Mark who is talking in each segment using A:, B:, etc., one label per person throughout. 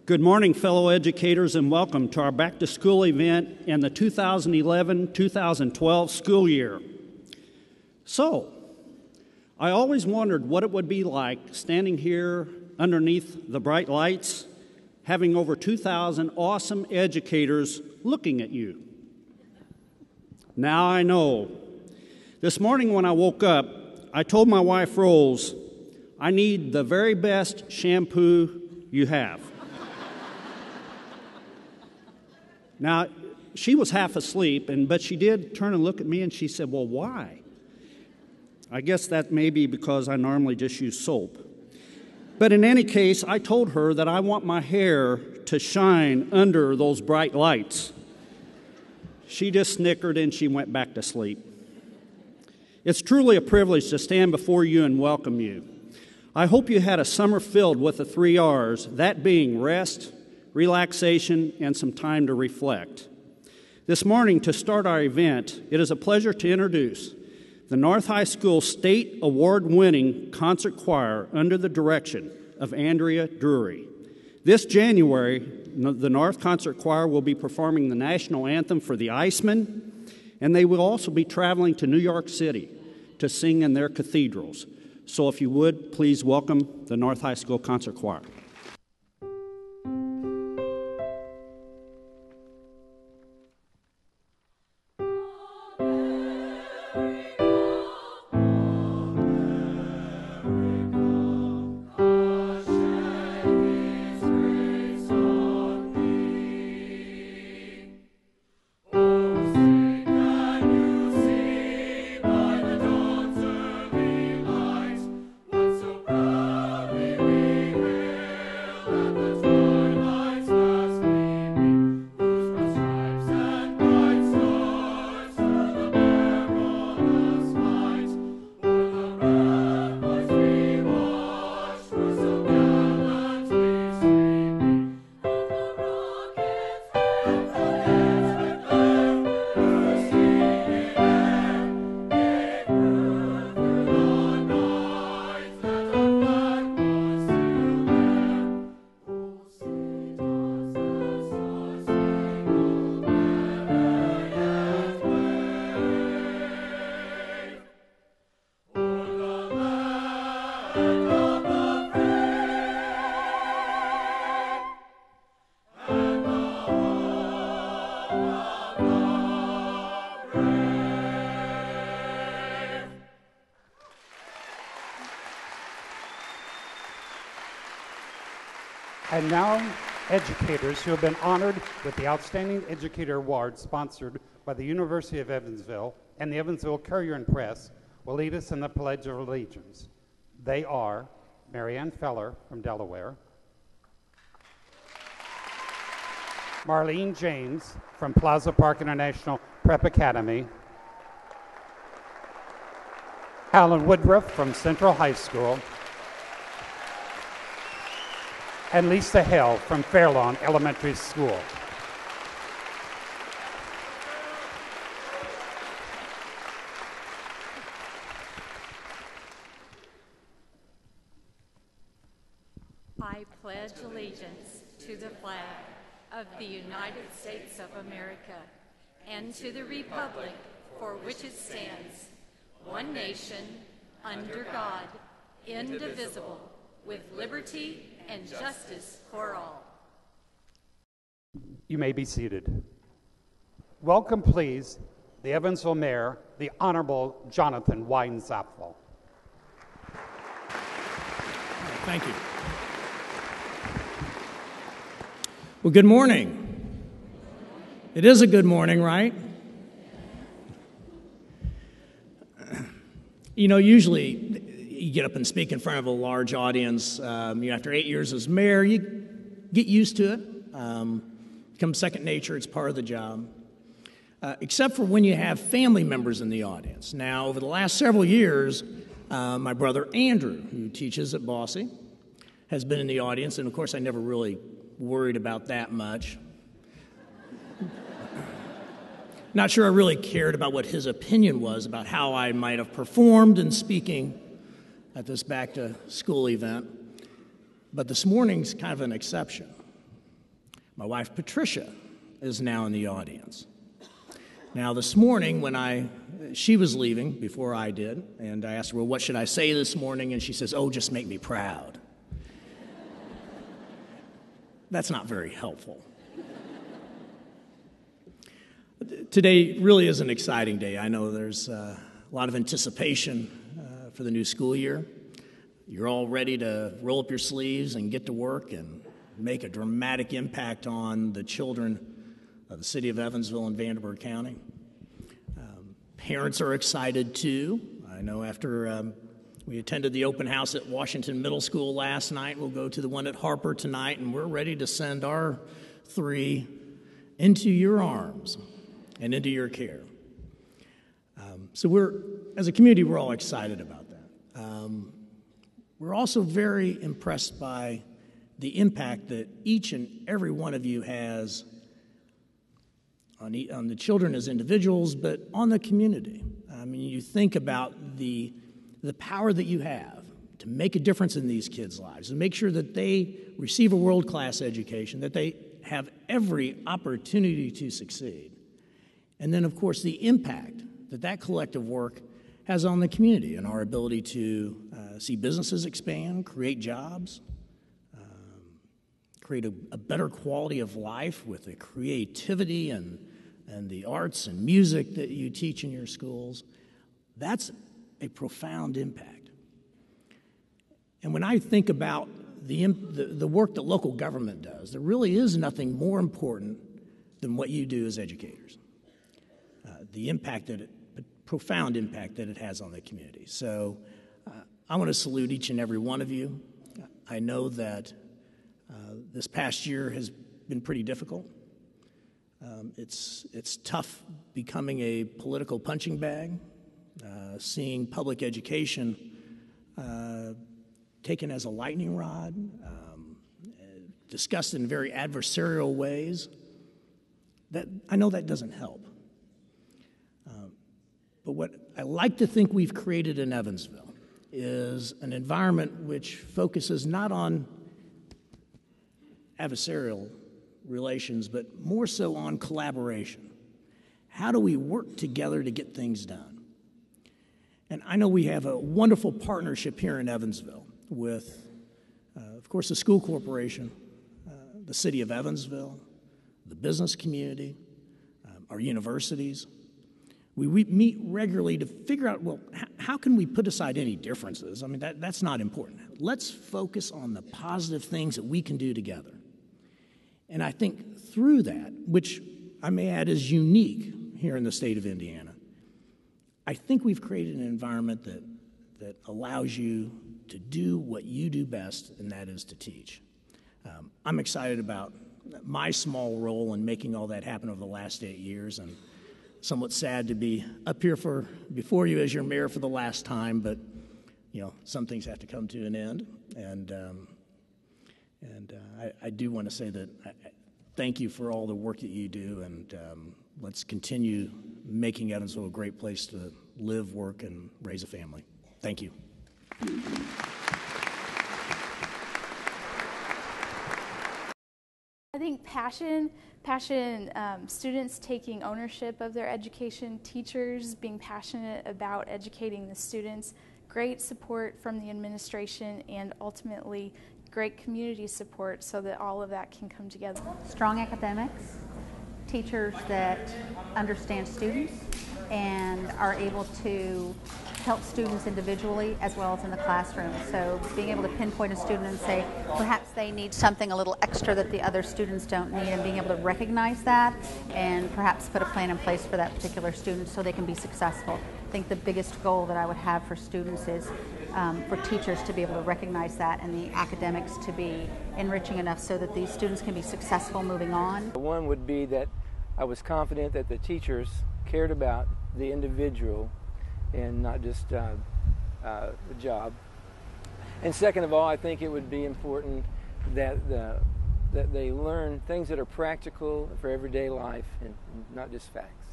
A: Good morning, fellow educators, and welcome to our Back to School event in the 2011-2012 school year. So, I always wondered what it would be like standing here underneath the bright lights, having over 2,000 awesome educators looking at you. Now I know. This morning when I woke up, I told my wife, Rose, I need the very best shampoo you have. Now, she was half asleep, but she did turn and look at me and she said, well, why? I guess that may be because I normally just use soap. But in any case, I told her that I want my hair to shine under those bright lights. She just snickered and she went back to sleep. It's truly a privilege to stand before you and welcome you. I hope you had a summer filled with the 3 R's, that being rest, relaxation, and some time to reflect. This morning, to start our event, it is a pleasure to introduce the North High School State Award-winning concert choir under the direction of Andrea Drury. This January, the North Concert Choir will be performing the national anthem for the Icemen, and they will also be traveling to New York City to sing in their cathedrals. So if you would, please welcome the North High School Concert Choir.
B: And now, educators who have been honored with the Outstanding Educator Award sponsored by the University of Evansville and the Evansville Courier and Press will lead us in the Pledge of Allegiance. They are Marianne Feller from Delaware, Marlene James from Plaza Park International Prep Academy, Alan Woodruff from Central High School, and Lisa Hell from Fairlawn Elementary School.
C: I pledge allegiance to the flag of the United States of America and to the republic for which it stands, one nation, under God, indivisible, with liberty and justice for all.
B: You may be seated. Welcome, please, the Evansville Mayor, the Honorable Jonathan Weinzapfel.
D: Thank you. Well, good morning. It is a good morning, right? You know, usually you get up and speak in front of a large audience. After 8 years as mayor, you get used to it. Becomes second nature. It's part of the job. Except for when you have family members in the audience. Now, over the last several years, my brother Andrew, who teaches at Bosse, has been in the audience, and of course I never really worried about that much. Not sure I really cared about what his opinion was about how I might have performed in speaking at this back to school event. But this morning's kind of an exception. My wife, Patricia, is now in the audience. Now, this morning, she was leaving before I did, and I asked her, well, what should I say this morning? And she says, oh, just make me proud. That's not very helpful. Today really is an exciting day. I know there's a lot of anticipation for the new school year. You're all ready to roll up your sleeves and get to work and make a dramatic impact on the children of the city of Evansville and Vanderburgh County. Parents are excited too. I know after we attended the open house at Washington Middle School last night, we'll go to the one at Harper tonight, and we're ready to send our 3 into your arms and into your care. So as a community, we're all excited about that. We're also very impressed by the impact that each and every one of you has on the children as individuals, but on the community. I mean, you think about the power that you have to make a difference in these kids' lives and make sure that they receive a world-class education, that they have every opportunity to succeed. And then, of course, the impact that collective work has on the community and our ability to see businesses expand, create jobs, create a better quality of life with the creativity and the arts and music that you teach in your schools. That's a profound impact. And when I think about the work that local government does, there really is nothing more important than what you do as educators. The impact profound impact that it has on the community. So I want to salute each and every one of you. I know that this past year has been pretty difficult. It's tough becoming a political punching bag, seeing public education taken as a lightning rod, discussed in very adversarial ways. I know that doesn't help. But what I like to think we've created in Evansville is an environment which focuses not on adversarial relations, but more so on collaboration. How do we work together to get things done? And I know we have a wonderful partnership here in Evansville with, of course, the school corporation, the city of Evansville, the business community, our universities. We meet regularly to figure out, well, how can we put aside any differences? I mean, that's not important. Let's focus on the positive things that we can do together. And I think through that, which I may add is unique here in the state of Indiana, I think we've created an environment that allows you to do what you do best, and that is to teach. I'm excited about my small role in making all that happen over the last 8 years, and somewhat sad to be up here before you as your mayor for the last time, but some things have to come to an end, and I do want to say that thank you for all the work that you do, and let's continue making Evansville a great place to live, work, and raise a family. Thank you.
E: I think passion, students taking ownership of their education, teachers being passionate about educating the students, great support from the administration, and ultimately great community support so that all of that can come together.
F: Strong academics, teachers that understand students and are able to help students individually as well as in the classroom. So being able to pinpoint a student and say perhaps they need something a little extra that the other students don't need, and being able to recognize that and perhaps put a plan in place for that particular student so they can be successful. I think the biggest goal that I would have for students is for teachers to be able to recognize that and the academics to be enriching enough so that these students can be successful moving on.
G: One would be that I was confident that the teachers cared about the individual and not just the job. And second of all, I think it would be important that they learn things that are practical for everyday life and not just facts.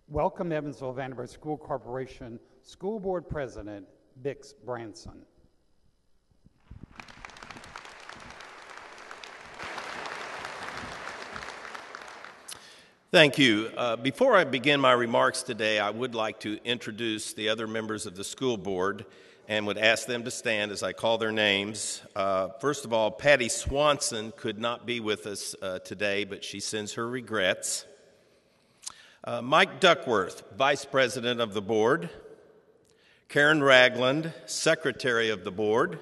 B: Welcome to Evansville Vanderburgh School Corporation School Board President Bix Branson.
H: Thank you. Before I begin my remarks today, I would like to introduce the other members of the school board and would ask them to stand as I call their names. First of all, Patty Swanson could not be with us today, but she sends her regrets. Mike Duckworth, Vice President of the Board. Karen Ragland, Secretary of the Board.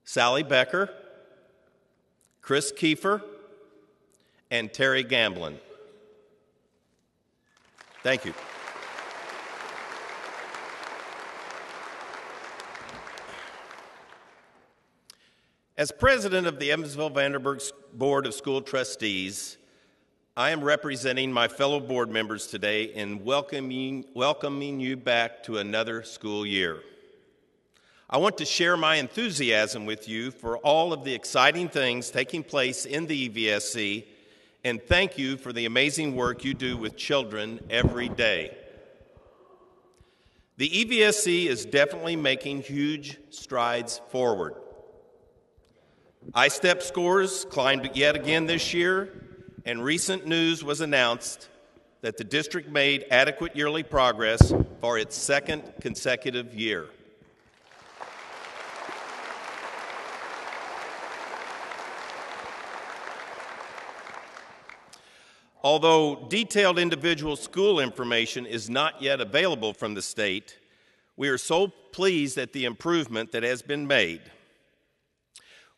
H: Sally Becker. Chris Kiefer. And Terry Gamblin. Thank you. As president of the Evansville-Vanderburgh Board of School Trustees, I am representing my fellow board members today in welcoming you back to another school year. I want to share my enthusiasm with you for all of the exciting things taking place in the EVSC, and thank you for the amazing work you do with children every day. The EVSC is definitely making huge strides forward. ISTEP scores climbed yet again this year, and recent news was announced that the district made adequate yearly progress for its second consecutive year. Although detailed individual school information is not yet available from the state, we are so pleased at the improvement that has been made.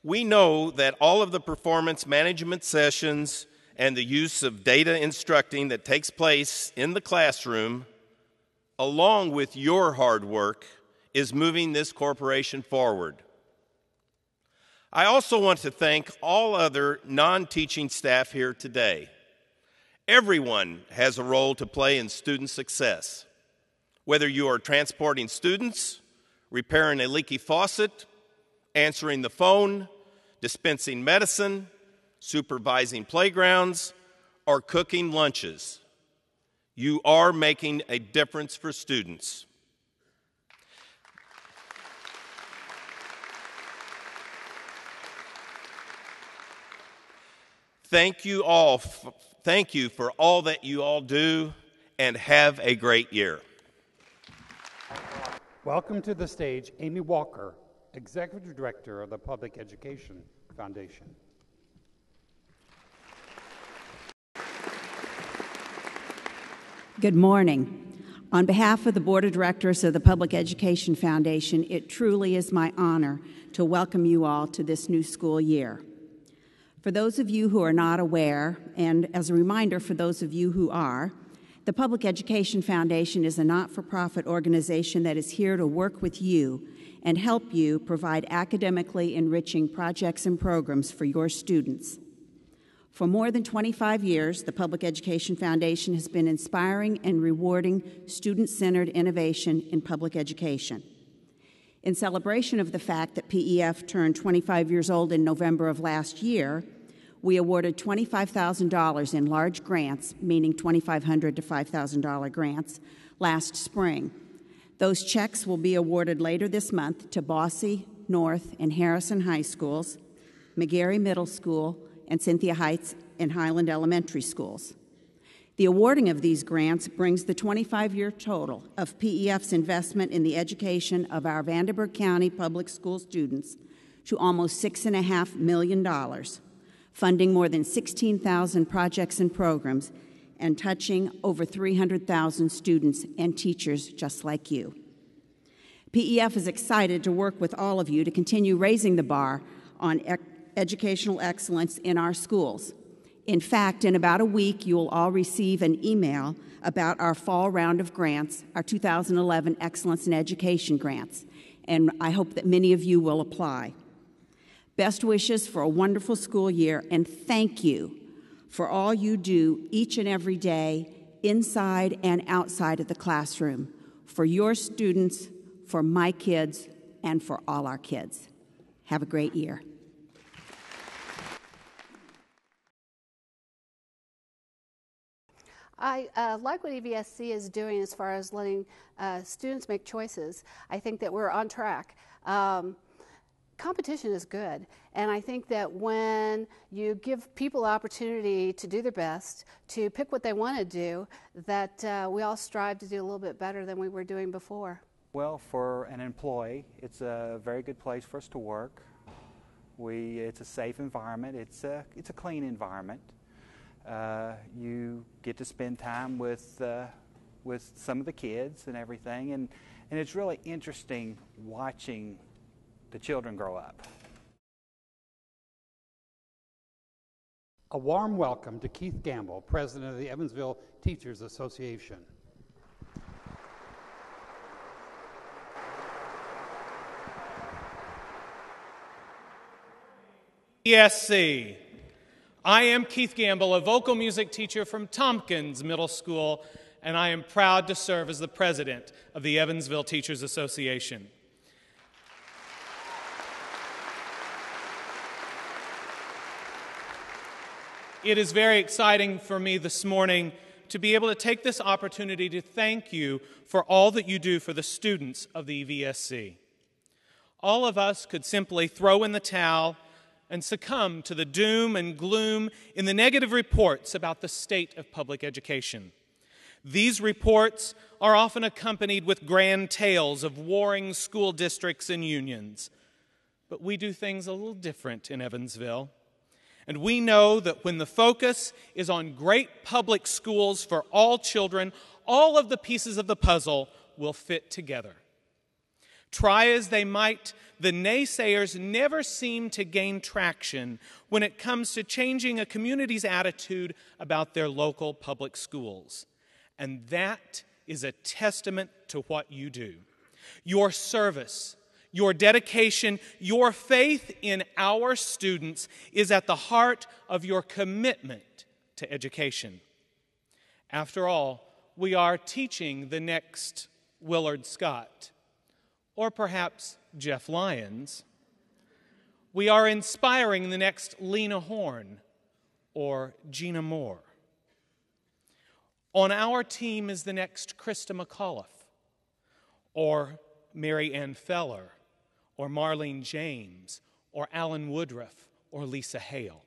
H: We know that all of the performance management sessions and the use of data instructing that takes place in the classroom, along with your hard work, is moving this corporation forward. I also want to thank all other non-teaching staff here today. Everyone has a role to play in student success. Whether you are transporting students, repairing a leaky faucet, answering the phone, dispensing medicine, supervising playgrounds, or cooking lunches, you are making a difference for students. Thank you for all that you all do, and have a great year.
B: Welcome to the stage Amy Walker, Executive Director of the Public Education Foundation.
I: Good morning. On behalf of the Board of Directors of the Public Education Foundation, it truly is my honor to welcome you all to this new school year. For those of you who are not aware, and as a reminder for those of you who are, the Public Education Foundation is a not-for-profit organization that is here to work with you and help you provide academically enriching projects and programs for your students. For more than 25 years, the Public Education Foundation has been inspiring and rewarding student-centered innovation in public education. In celebration of the fact that PEF turned 25 years old in November of last year, we awarded $25,000 in large grants, meaning $2,500 to $5,000 grants, last spring. Those checks will be awarded later this month to Bosse, North, and Harrison High Schools, McGarry Middle School, and Cynthia Heights and Highland Elementary Schools. The awarding of these grants brings the 25-year total of PEF's investment in the education of our Vanderburgh County public school students to almost $6.5 million, funding more than 16,000 projects and programs and touching over 300,000 students and teachers just like you. PEF is excited to work with all of you to continue raising the bar on educational excellence in our schools. In fact, in about a week, you will all receive an email about our fall round of grants, our 2011 Excellence in Education grants, and I hope that many of you will apply. Best wishes for a wonderful school year, and thank you for all you do each and every day, inside and outside of the classroom, for your students, for my kids, and for all our kids. Have a great year.
J: I like what EVSC is doing as far as letting students make choices. I think that we're on track. competition is good, and I think that when you give people opportunity to do their best, to pick what they want to do, that we all strive to do a little bit better than we were doing before.
K: Well, for an employee, it's a very good place for us to work. It's a safe environment. It's a clean environment. You get to spend time with some of the kids and everything, and it's really interesting watching the children grow up.
B: A warm welcome to Keith Gamble, President of the Evansville Teachers Association.
L: EVSC. I am Keith Gamble, a vocal music teacher from Tompkins Middle School, and I am proud to serve as the president of the Evansville Teachers Association. It is very exciting for me this morning to be able to take this opportunity to thank you for all that you do for the students of the EVSC. All of us could simply throw in the towel and succumb to the doom and gloom in the negative reports about the state of public education. These reports are often accompanied with grand tales of warring school districts and unions. But we do things a little different in Evansville. And we know that when the focus is on great public schools for all children, all of the pieces of the puzzle will fit together. Try as they might, the naysayers never seem to gain traction when it comes to changing a community's attitude about their local public schools. And that is a testament to what you do. Your service, your dedication, your faith in our students is at the heart of your commitment to education. After all, we are teaching the next Willard Scott, or perhaps Jeff Lyons. We are inspiring the next Lena Horne or Gina Moore. On our team is the next Krista McAuliffe or Mary Ann Feller or Marlene James or Alan Woodruff or Lisa Hale.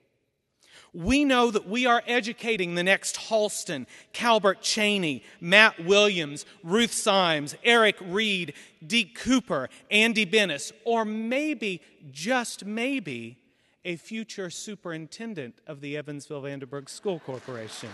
L: We know that we are educating the next Halston, Calbert Cheney, Matt Williams, Ruth Symes, Eric Reed, Deke Cooper, Andy Bennis, or maybe, just maybe, a future superintendent of the Evansville-Vanderburgh School Corporation.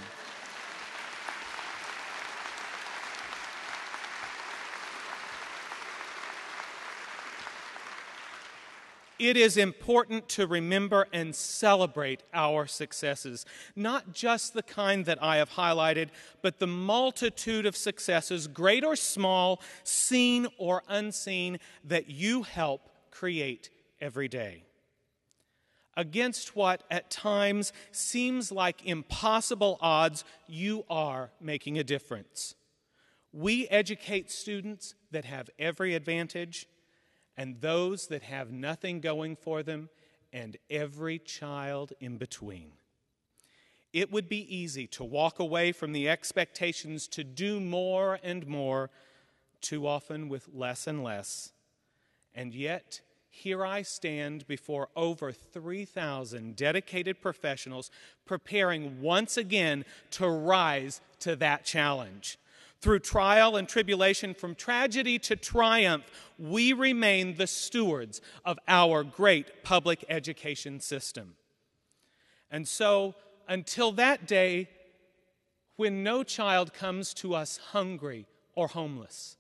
L: It is important to remember and celebrate our successes, not just the kind that I have highlighted, but the multitude of successes, great or small, seen or unseen, that you help create every day. Against what at times seems like impossible odds, you are making a difference. We educate students that have every advantage, and those that have nothing going for them, and every child in between. It would be easy to walk away from the expectations to do more and more, too often with less and less. And yet, here I stand before over 3,000 dedicated professionals preparing once again to rise to that challenge. Through trial and tribulation, from tragedy to triumph, we remain the stewards of our great public education system. And so, until that day when no child comes to us hungry or homeless,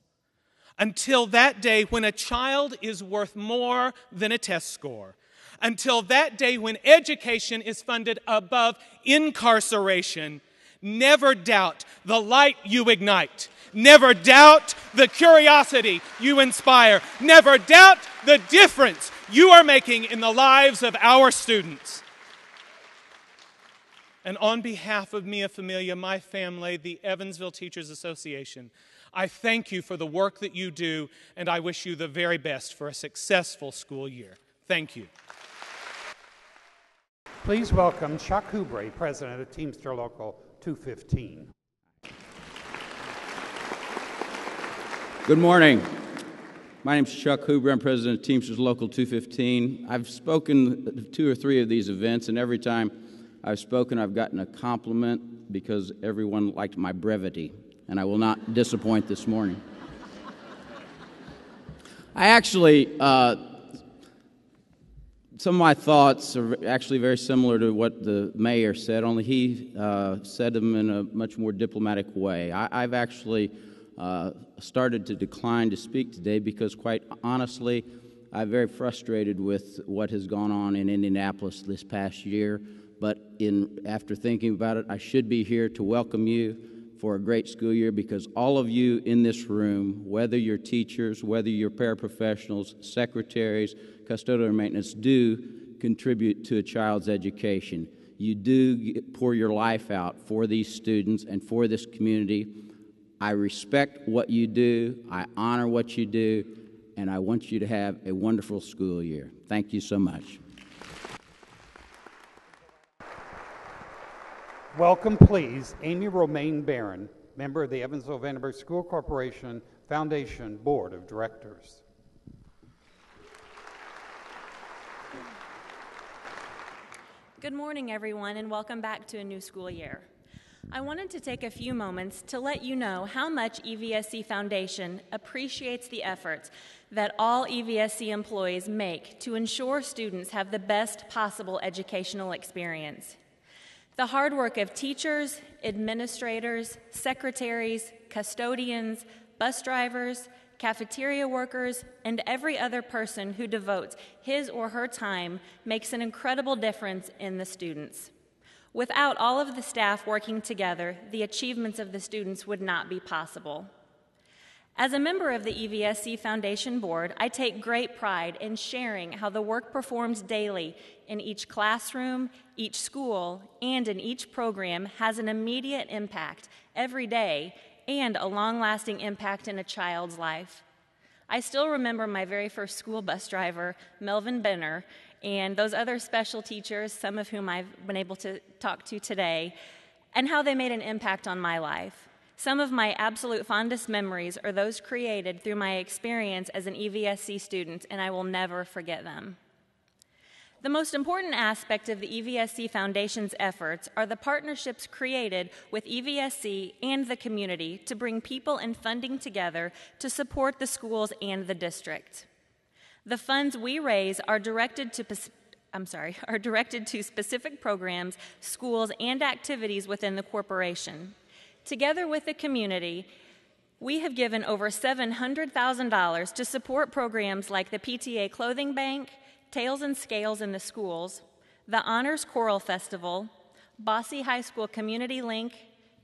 L: until that day when a child is worth more than a test score, until that day when education is funded above incarceration, never doubt the light you ignite. Never doubt the curiosity you inspire. Never doubt the difference you are making in the lives of our students. And on behalf of Mia Familia, my family, the Evansville Teachers Association, I thank you for the work that you do, and I wish you the very best for a successful school year. Thank you.
B: Please welcome Chuck Hubrey, President of Teamster Local 215.
M: Good morning. My name is Chuck Huber. I'm president of Teamsters Local 215. I've spoken at 2 or 3 of these events, and every time I've spoken, I've gotten a compliment because everyone liked my brevity, and I will not disappoint this morning. I actually, some of my thoughts are actually very similar to what the mayor said, only he said them in a much more diplomatic way. I've actually started to decline to speak today because, quite honestly, I'm very frustrated with what has gone on in Indianapolis this past year. But after thinking about it, I should be here to welcome you for a great school year, because all of you in this room, whether you're teachers, whether you're paraprofessionals, secretaries, custodial maintenance, do contribute to a child's education. You do pour your life out for these students and for this community. I respect what you do, I honor what you do, and I want you to have a wonderful school year. Thank you so much.
B: Welcome, please, Amy Romaine Barron, member of the Evansville-Vandenberg School Corporation Foundation Board of Directors.
N: Good morning, everyone, and welcome back to a new school year. I wanted to take a few moments to let you know how much EVSC Foundation appreciates the efforts that all EVSC employees make to ensure students have the best possible educational experience. The hard work of teachers, administrators, secretaries, custodians, bus drivers, cafeteria workers, and every other person who devotes his or her time makes an incredible difference in the students. Without all of the staff working together, the achievements of the students would not be possible. As a member of the EVSC Foundation Board, I take great pride in sharing how the work performed daily in each classroom, each school, and in each program has an immediate impact every day and a long-lasting impact in a child's life. I still remember my very first school bus driver, Melvin Benner, and those other special teachers, some of whom I've been able to talk to today, and how they made an impact on my life. Some of my absolute fondest memories are those created through my experience as an EVSC student, and I will never forget them. The most important aspect of the EVSC Foundation's efforts are the partnerships created with EVSC and the community to bring people and funding together to support the schools and the district. The funds we raise are directed to specific programs, schools, and activities within the corporation. Together with the community, we have given over $700,000 to support programs like the PTA Clothing Bank, Tails and Scales in the Schools, the Honors Choral Festival, Bosse High School Community Link,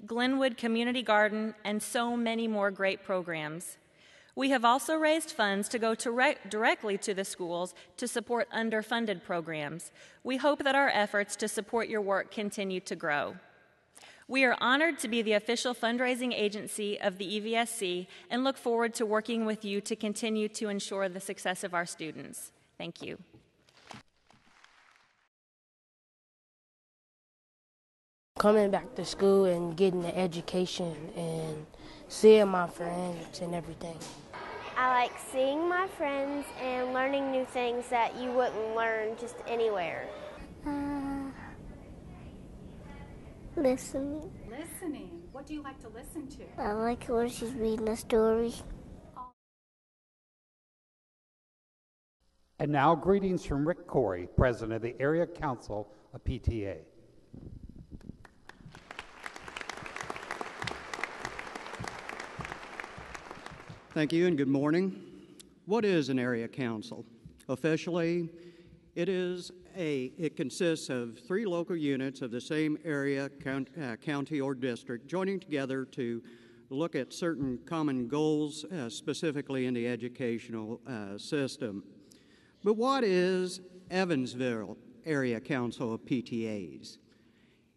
N: Glenwood Community Garden, and so many more great programs. We have also raised funds to go directly to the schools to support underfunded programs. We hope that our efforts to support your work continue to grow. We are honored to be the official fundraising agency of the EVSC and look forward to working with you to continue to ensure the success of our students. Thank you.
O: Coming back to school and getting an education and seeing my friends and everything.
P: I like seeing my friends and learning new things that you wouldn't learn just anywhere.
Q: Listening.
R: Listening. What do you like to listen to?
Q: I like when she's reading a story.
B: And now, greetings from Rick Corey, President of the Area Council of PTA.
S: Thank you and good morning. What is an area council? Officially, it consists of 3 local units of the same area, county, or district joining together to look at certain common goals, specifically in the educational system. But what is Evansville Area Council of PTAs?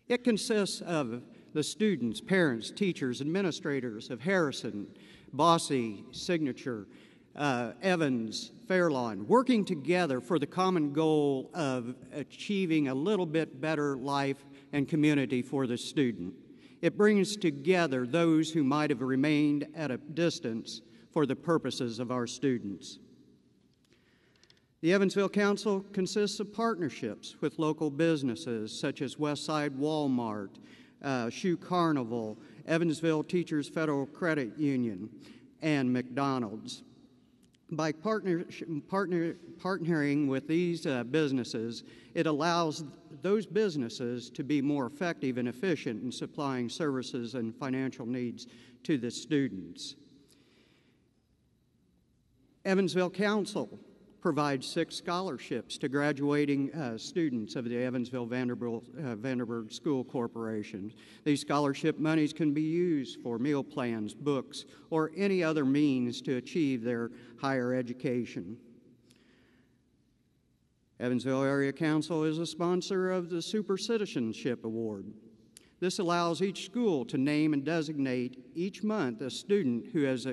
S: It consists of the students, parents, teachers, administrators of Harrison, Bosse, Signature, Evans, Fairlawn, working together for the common goal of achieving a little bit better life and community for the student. It brings together those who might have remained at a distance for the purposes of our students. The Evansville Council consists of partnerships with local businesses such as Westside Walmart, Shoe Carnival, Evansville Teachers Federal Credit Union, and McDonald's. By partnering with these businesses, it allows those businesses to be more effective and efficient in supplying services and financial needs to the students. Evansville Council provides 6 scholarships to graduating students of the Evansville Vanderburg School Corporation. These scholarship monies can be used for meal plans, books, or any other means to achieve their higher education. Evansville Area Council is a sponsor of the Super Citizenship Award. This allows each school to name and designate each month a student who has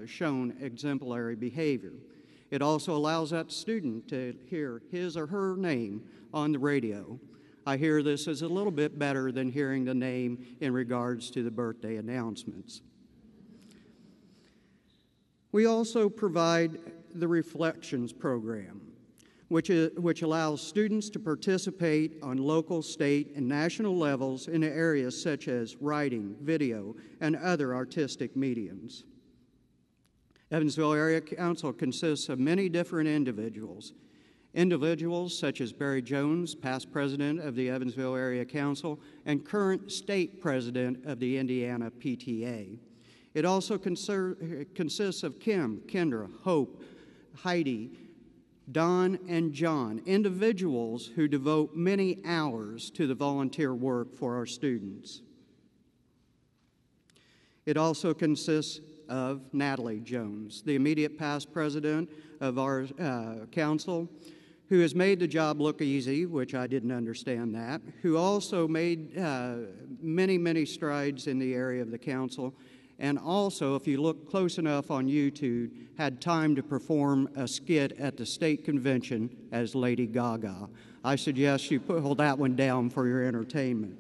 S: shown exemplary behavior. It also allows that student to hear his or her name on the radio. I hear this is a little bit better than hearing the name in regards to the birthday announcements. We also provide the Reflections program, which allows students to participate on local, state, and national levels in areas such as writing, video, and other artistic mediums. Evansville Area Council consists of many different individuals. Individuals such as Barry Jones, past president of the Evansville Area Council and current state president of the Indiana PTA. It also consists of Kim, Kendra, Hope, Heidi, Don, and John, individuals who devote many hours to the volunteer work for our students. It also consists of Natalie Jones, the immediate past president of our council, who has made the job look easy, which I didn't understand that, who also made many, many strides in the area of the council, and also, if you look close enough on YouTube, had time to perform a skit at the state convention as Lady Gaga. I suggest you hold that one down for your entertainment.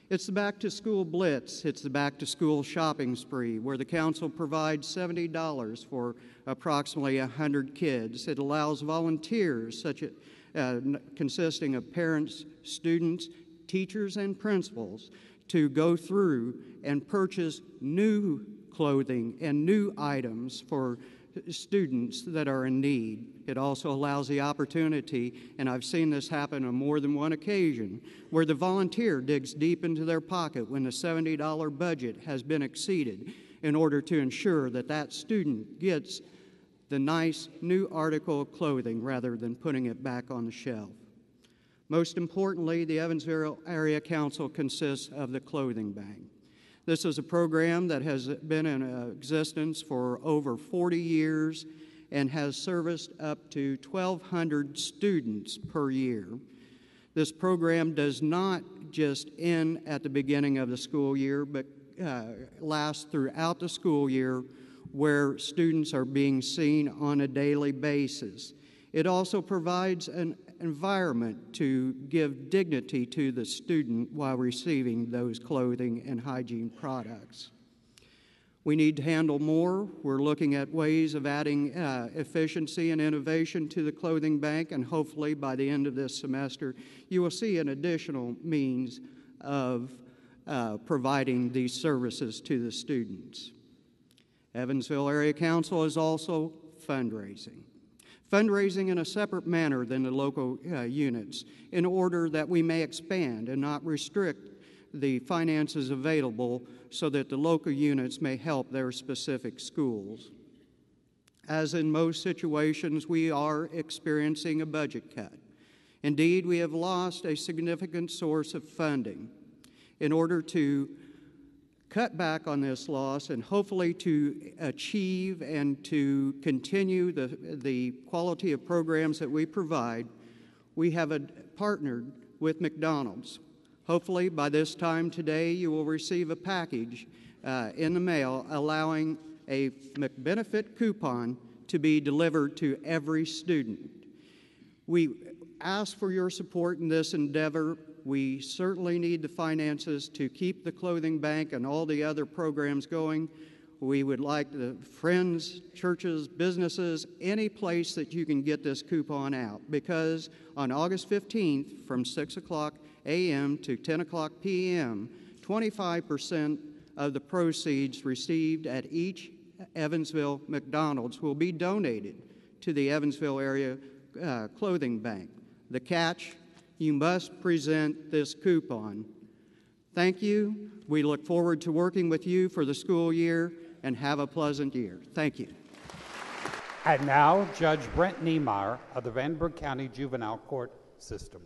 S: It's the Back to School Blitz. It's the Back to School Shopping Spree, where the council provides $70 for approximately 100 kids. It allows volunteers, consisting of parents, students, teachers, and principals, to go through and purchase new clothing and new items for students that are in need. It also allows the opportunity, and I've seen this happen on more than one occasion, where the volunteer digs deep into their pocket when the $70 budget has been exceeded in order to ensure that that student gets the nice new article of clothing rather than putting it back on the shelf. Most importantly, the Evansville Area Council consists of the Clothing Bank. This is a program that has been in existence for over 40 years and has serviced up to 1,200 students per year. This program does not just end at the beginning of the school year, but lasts throughout the school year, where students are being seen on a daily basis. It also provides an environment to give dignity to the student while receiving those clothing and hygiene products. We need to handle more. We're looking at ways of adding efficiency and innovation to the clothing bank, and hopefully by the end of this semester, you will see an additional means of providing these services to the students. Evansville Area Council is also fundraising. Fundraising in a separate manner than the local units in order that we may expand and not restrict the finances available so that the local units may help their specific schools. As in most situations, we are experiencing a budget cut. Indeed, we have lost a significant source of funding. In order to cut back on this loss and hopefully to achieve and to continue the quality of programs that we provide, we have partnered with McDonald's. Hopefully by this time today you will receive a package in the mail allowing a McBenefit coupon to be delivered to every student. We ask for your support in this endeavor We certainly need the finances to keep the clothing bank and all the other programs going. We would like the friends, churches, businesses, any place that you can get this coupon out, because on August 15th from 6 o'clock a.m. to 10 o'clock p.m., 25% of the proceeds received at each Evansville McDonald's will be donated to the Evansville area clothing bank. The catch: you must present this coupon. Thank you. We look forward to working with you for the school year, and have a pleasant year. Thank you.
B: And now, Judge Brent Niemeyer of the Vandenberg County Juvenile Court System.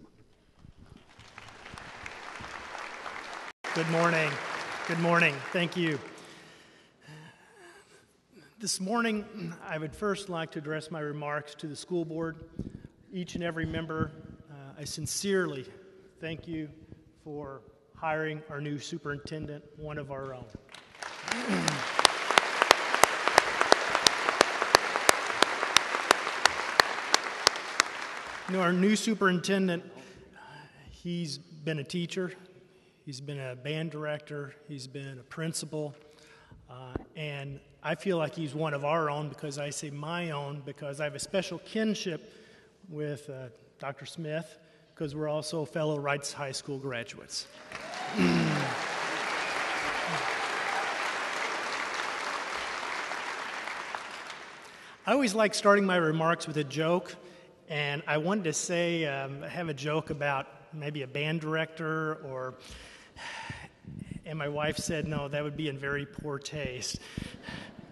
T: Good morning. Good morning. Thank you. This morning, I would first like to address my remarks to the school board. Each and every member, I sincerely thank you for hiring our new superintendent, one of our own. You know, our new superintendent, he's been a teacher, he's been a band director, he's been a principal, and I feel like he's one of our own, because I say my own, because I have a special kinship with Dr. Smith, because we're also fellow Wrights High School graduates. I always like starting my remarks with a joke, and I wanted to say, have a joke about maybe a band director, and my wife said, no, that would be in very poor taste.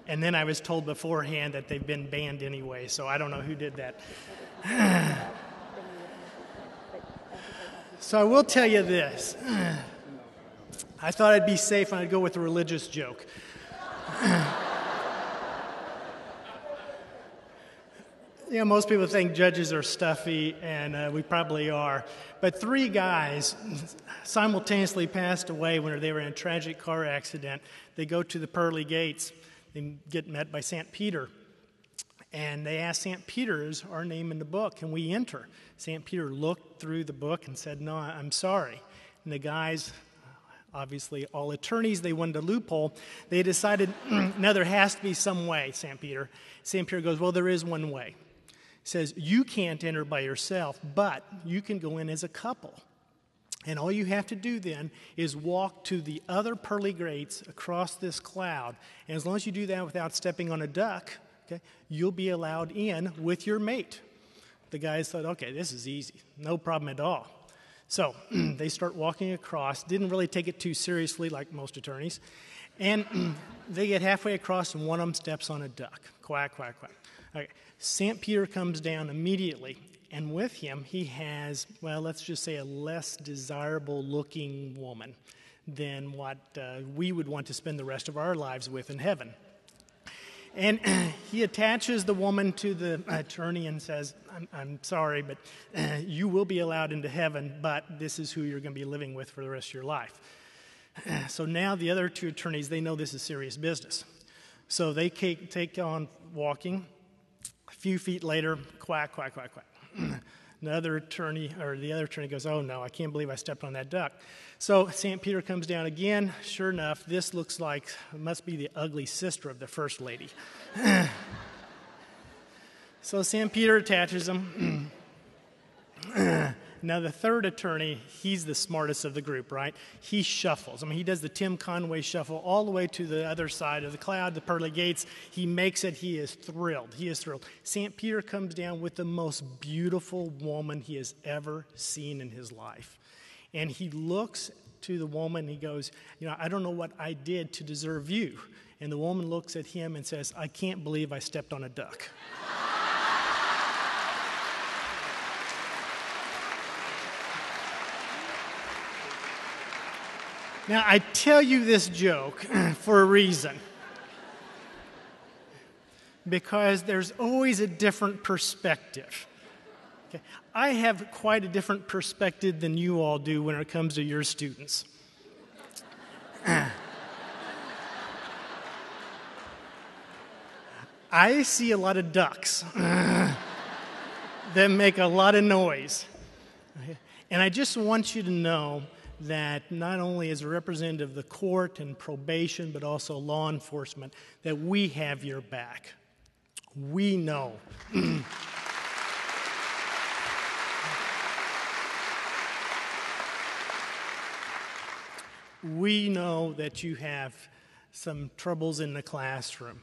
T: And then I was told beforehand that they've been banned anyway, so I don't know who did that. So I will tell you this. I thought I'd be safe and I'd go with a religious joke. You know, most people think judges are stuffy, and we probably are. But 3 guys simultaneously passed away when they were in a tragic car accident. They go to the pearly gates and get met by St. Peter. And they asked St. Peter, is our name in the book? Can we enter? St. Peter looked through the book and said, no, I'm sorry. And the guys, obviously all attorneys, they wanted a loophole. They decided, no, there has to be some way, St. Peter. St. Peter goes, well, there is one way. He says, you can't enter by yourself, but you can go in as a couple. And all you have to do then is walk to the other pearly gates across this cloud. And as long as you do that without stepping on a duck, okay, you'll be allowed in with your mate. The guys thought, okay, this is easy. No problem at all. So they start walking across, didn't really take it too seriously like most attorneys. And they get halfway across and one of them steps on a duck. Quack, quack, quack. Okay. St. Peter comes down immediately, and with him he has, well, let's just say a less desirable looking woman than what we would want to spend the rest of our lives with in heaven. And he attaches the woman to the attorney and says, I'm sorry, but you will be allowed into heaven, but this is who you're going to be living with for the rest of your life. So now the other 2 attorneys, they know this is serious business. So they take on walking. A few feet later, quack, quack, quack, quack. The other attorney goes, oh no, I can't believe I stepped on that duck. So St. Peter comes down again. Sure enough, this looks like, it must be the ugly sister of the first lady. So St. Peter attaches him. Now the third attorney, he's the smartest of the group, right? He shuffles. I mean, he does the Tim Conway shuffle all the way to the other side of the cloud, the pearly gates. He makes it. He is thrilled. He is thrilled. St. Peter comes down with the most beautiful woman he has ever seen in his life. And he looks to the woman and he goes, you know, I don't know what I did to deserve you. And the woman looks at him and says, I can't believe I stepped on a duck. Now, I tell you this joke for a reason. Because there's always a different perspective. Okay? I have quite a different perspective than you all do when it comes to your students. I see a lot of ducks that make a lot of noise. And I just want you to know that not only as a representative of the court and probation, but also law enforcement, that we have your back. We know. We know that you have some troubles in the classroom.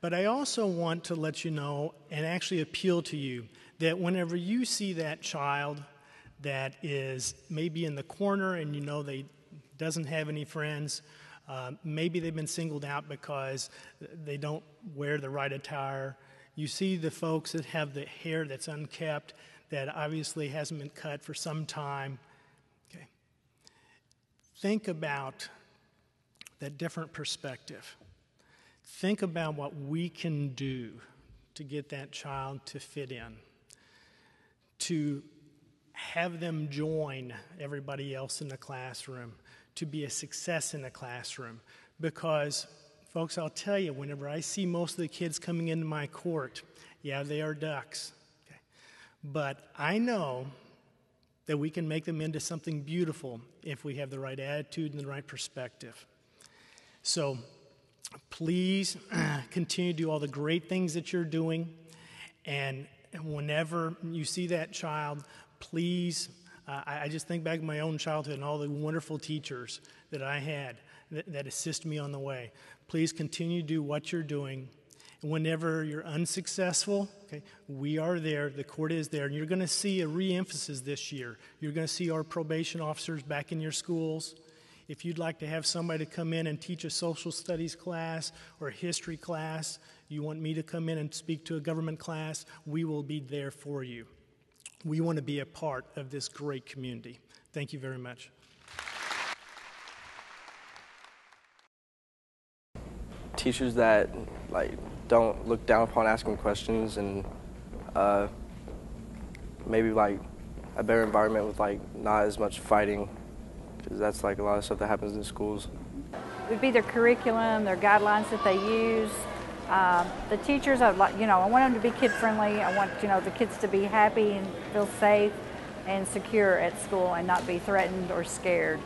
T: But I also want to let you know and actually appeal to you that whenever you see that child that is maybe in the corner and you know they doesn't have any friends, maybe they've been singled out because they don't wear the right attire. You see the folks that have the hair that's unkept, that obviously hasn't been cut for some time. Okay. Think about that different perspective. Think about what we can do to get that child to fit in, to have them join everybody else in the classroom, to be a success in the classroom. Because, folks, I'll tell you, whenever I see most of the kids coming into my court, yeah, they are ducks. Okay. But I know that we can make them into something beautiful if we have the right attitude and the right perspective. So please continue to do all the great things that you're doing. And whenever you see that child, please, I just think back to my own childhood and all the wonderful teachers that I had that assist me on the way. Please continue to do what you're doing. And whenever you're unsuccessful, okay, we are there, the court is there, and you're going to see a re-emphasis this year. You're going to see our probation officers back in your schools. If you'd like to have somebody to come in and teach a social studies class or a history class, you want me to come in and speak to a government class, we will be there for you. We want to be a part of this great community. Thank you very much.
U: Teachers that don't look down upon asking questions, and maybe a better environment with not as much fighting, because that's a lot of stuff that happens in schools.
V: It would be their curriculum, their guidelines that they use. The teachers, I want them to be kid-friendly. I want the kids to be happy and feel safe and secure at school and not be threatened or scared.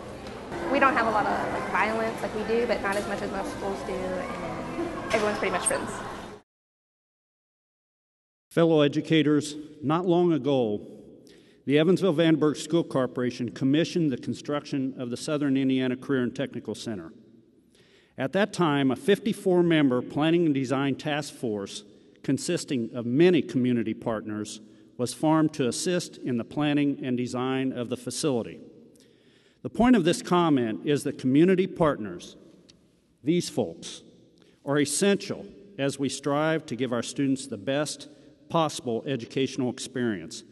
W: We don't have a lot of violence like we do, but not as much as most schools do, and everyone's pretty much friends.
A: Fellow educators, not long ago, the Evansville-Vandenberg School Corporation commissioned the construction of the Southern Indiana Career and Technical Center. At that time, a 54-member planning and design task force consisting of many community partners was formed to assist in the planning and design of the facility. The point of this comment is that community partners, these folks, are essential as we strive to give our students the best possible educational experience.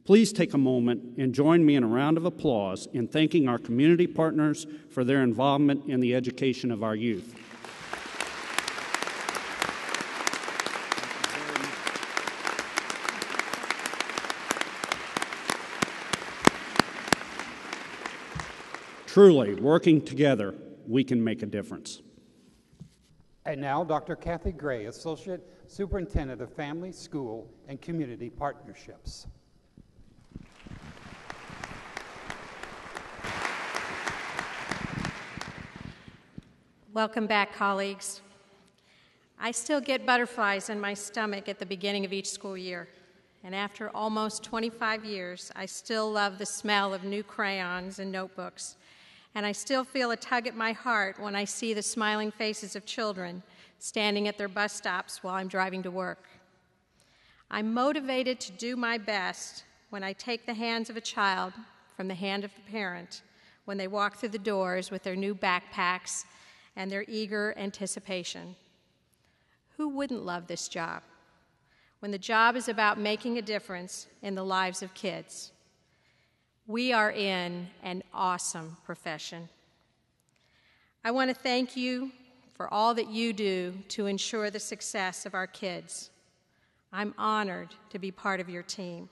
A: Please take a moment and join me in a round of applause in thanking our community partners for their involvement in the education of our youth. Truly, working together, we can make a difference.
B: And now, Dr. Kathy Gray, Associate Superintendent of Family, School, and Community Partnerships.
C: Welcome back, colleagues. I still get butterflies in my stomach at the beginning of each school year. And after almost 25 years, I still love the smell of new crayons and notebooks. And I still feel a tug at my heart when I see the smiling faces of children standing at their bus stops while I'm driving to work. I'm motivated to do my best when I take the hands of a child from the hand of the parent when they walk through the doors with their new backpacks and their eager anticipation. Who wouldn't love this job when the job is about making a difference in the lives of kids? We are in an awesome profession. I want to thank you for all that you do to ensure the success of our kids. I'm honored to be part of your team.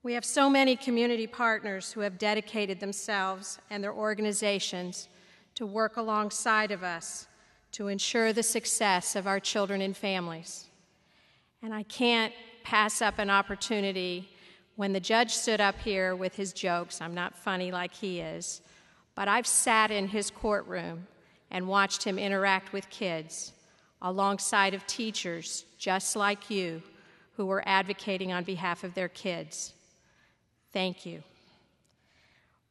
C: We have so many community partners who have dedicated themselves and their organizations to work alongside of us to ensure the success of our children and families. And I can't pass up an opportunity
D: when the judge stood up here with his jokes. I'm not funny like he is, but I've sat in his courtroom and watched him interact with kids alongside of teachers just like you who were advocating on behalf of their kids. Thank you.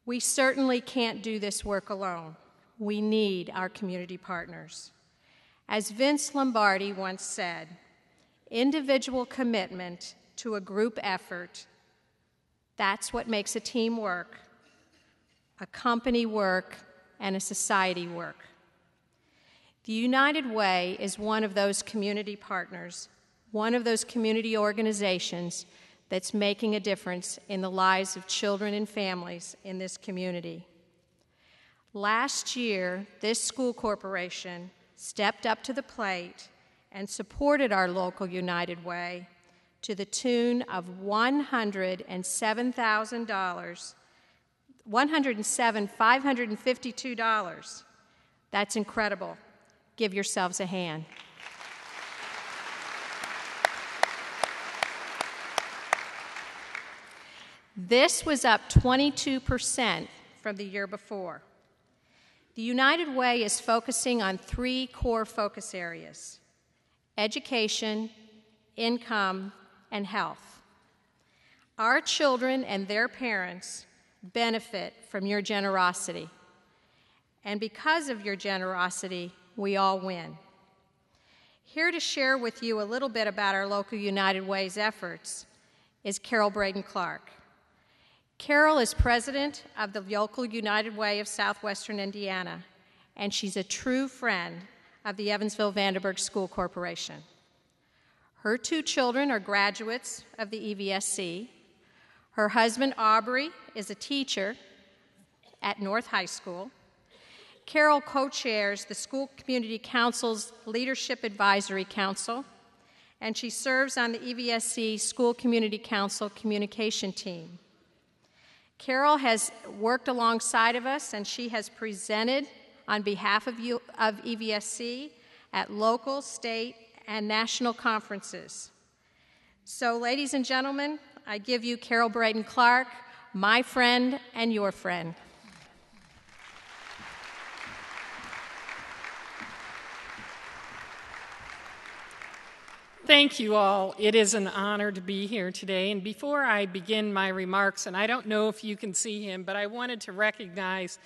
D: We certainly can't do this work alone. We need our community partners. As Vince Lombardi once said, individual commitment to a group effort, that's what makes a team work, a company work, and a society work. The United Way is one of those community partners, one of those community organizations that's making a difference in the lives of children and families in this community. Last year, this school corporation stepped up to the plate and supported our local United Way to the tune of $107,552. That's incredible. Give yourselves a hand. This was up 22% from the year before. The United Way is focusing on 3 core focus areas: education, income, and health. Our children and their parents benefit from your generosity, and because of your generosity, we all win. Here to share with you a little bit about our local United Way's efforts is Carol Braden-Clark. Carol is president of the local United Way of Southwestern Indiana, and she's a true friend of the Evansville-Vanderburgh School Corporation. Her 2 children are graduates of the EVSC. Her husband, Aubrey, is a teacher at North High School. Carol co-chairs the School Community Council's Leadership Advisory Council, and she serves on the EVSC School Community Council communication team. Carol has worked alongside of us, and she has presented on behalf of EVSC at local, state, and national conferences. So, ladies and gentlemen, I give you Carol Braden-Clark, my friend and your friend.
E: Thank you all. It is an honor to be here today. And before I begin my remarks, and I don't know if you can see him, but I wanted to recognize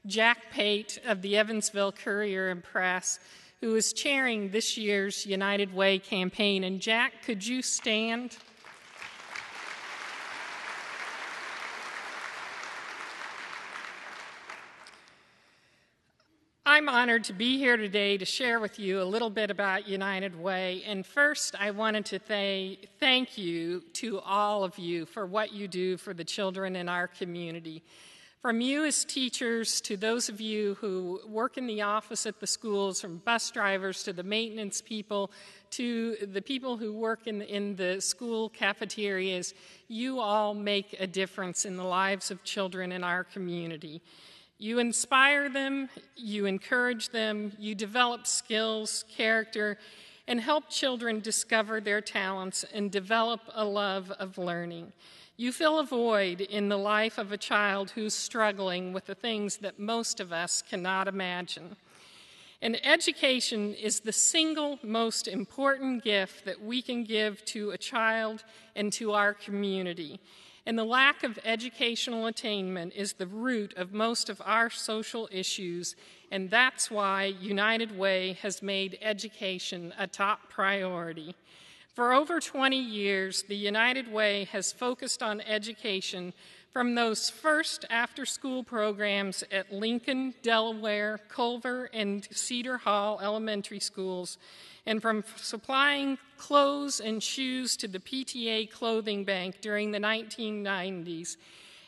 E: Jack Pate of the Evansville Courier and Press, who is chairing this year's United Way campaign. And Jack, could you stand? I'm honored to be here today to share with you a little bit about United Way. And first, I wanted to say thank you to all of you for what you do for the children in our community. From you as teachers to those of you who work in the office at the schools, from bus drivers to the maintenance people to the people who work in the school cafeterias, you all make a difference in the lives of children in our community. You inspire them, you encourage them, you develop skills, character, and help children discover their talents and develop a love of learning. You fill a void in the life of a child who's struggling with the things that most of us cannot imagine. And education is the single most important gift that we can give to a child and to our community. And the lack of educational attainment is the root of most of our social issues, and that's why United Way has made education a top priority. For over 20 years, the United Way has focused on education from those first after-school programs at Lincoln, Delaware, Culver, and Cedar Hall elementary schools, and from supplying clothes and shoes to the PTA clothing bank during the 1990s,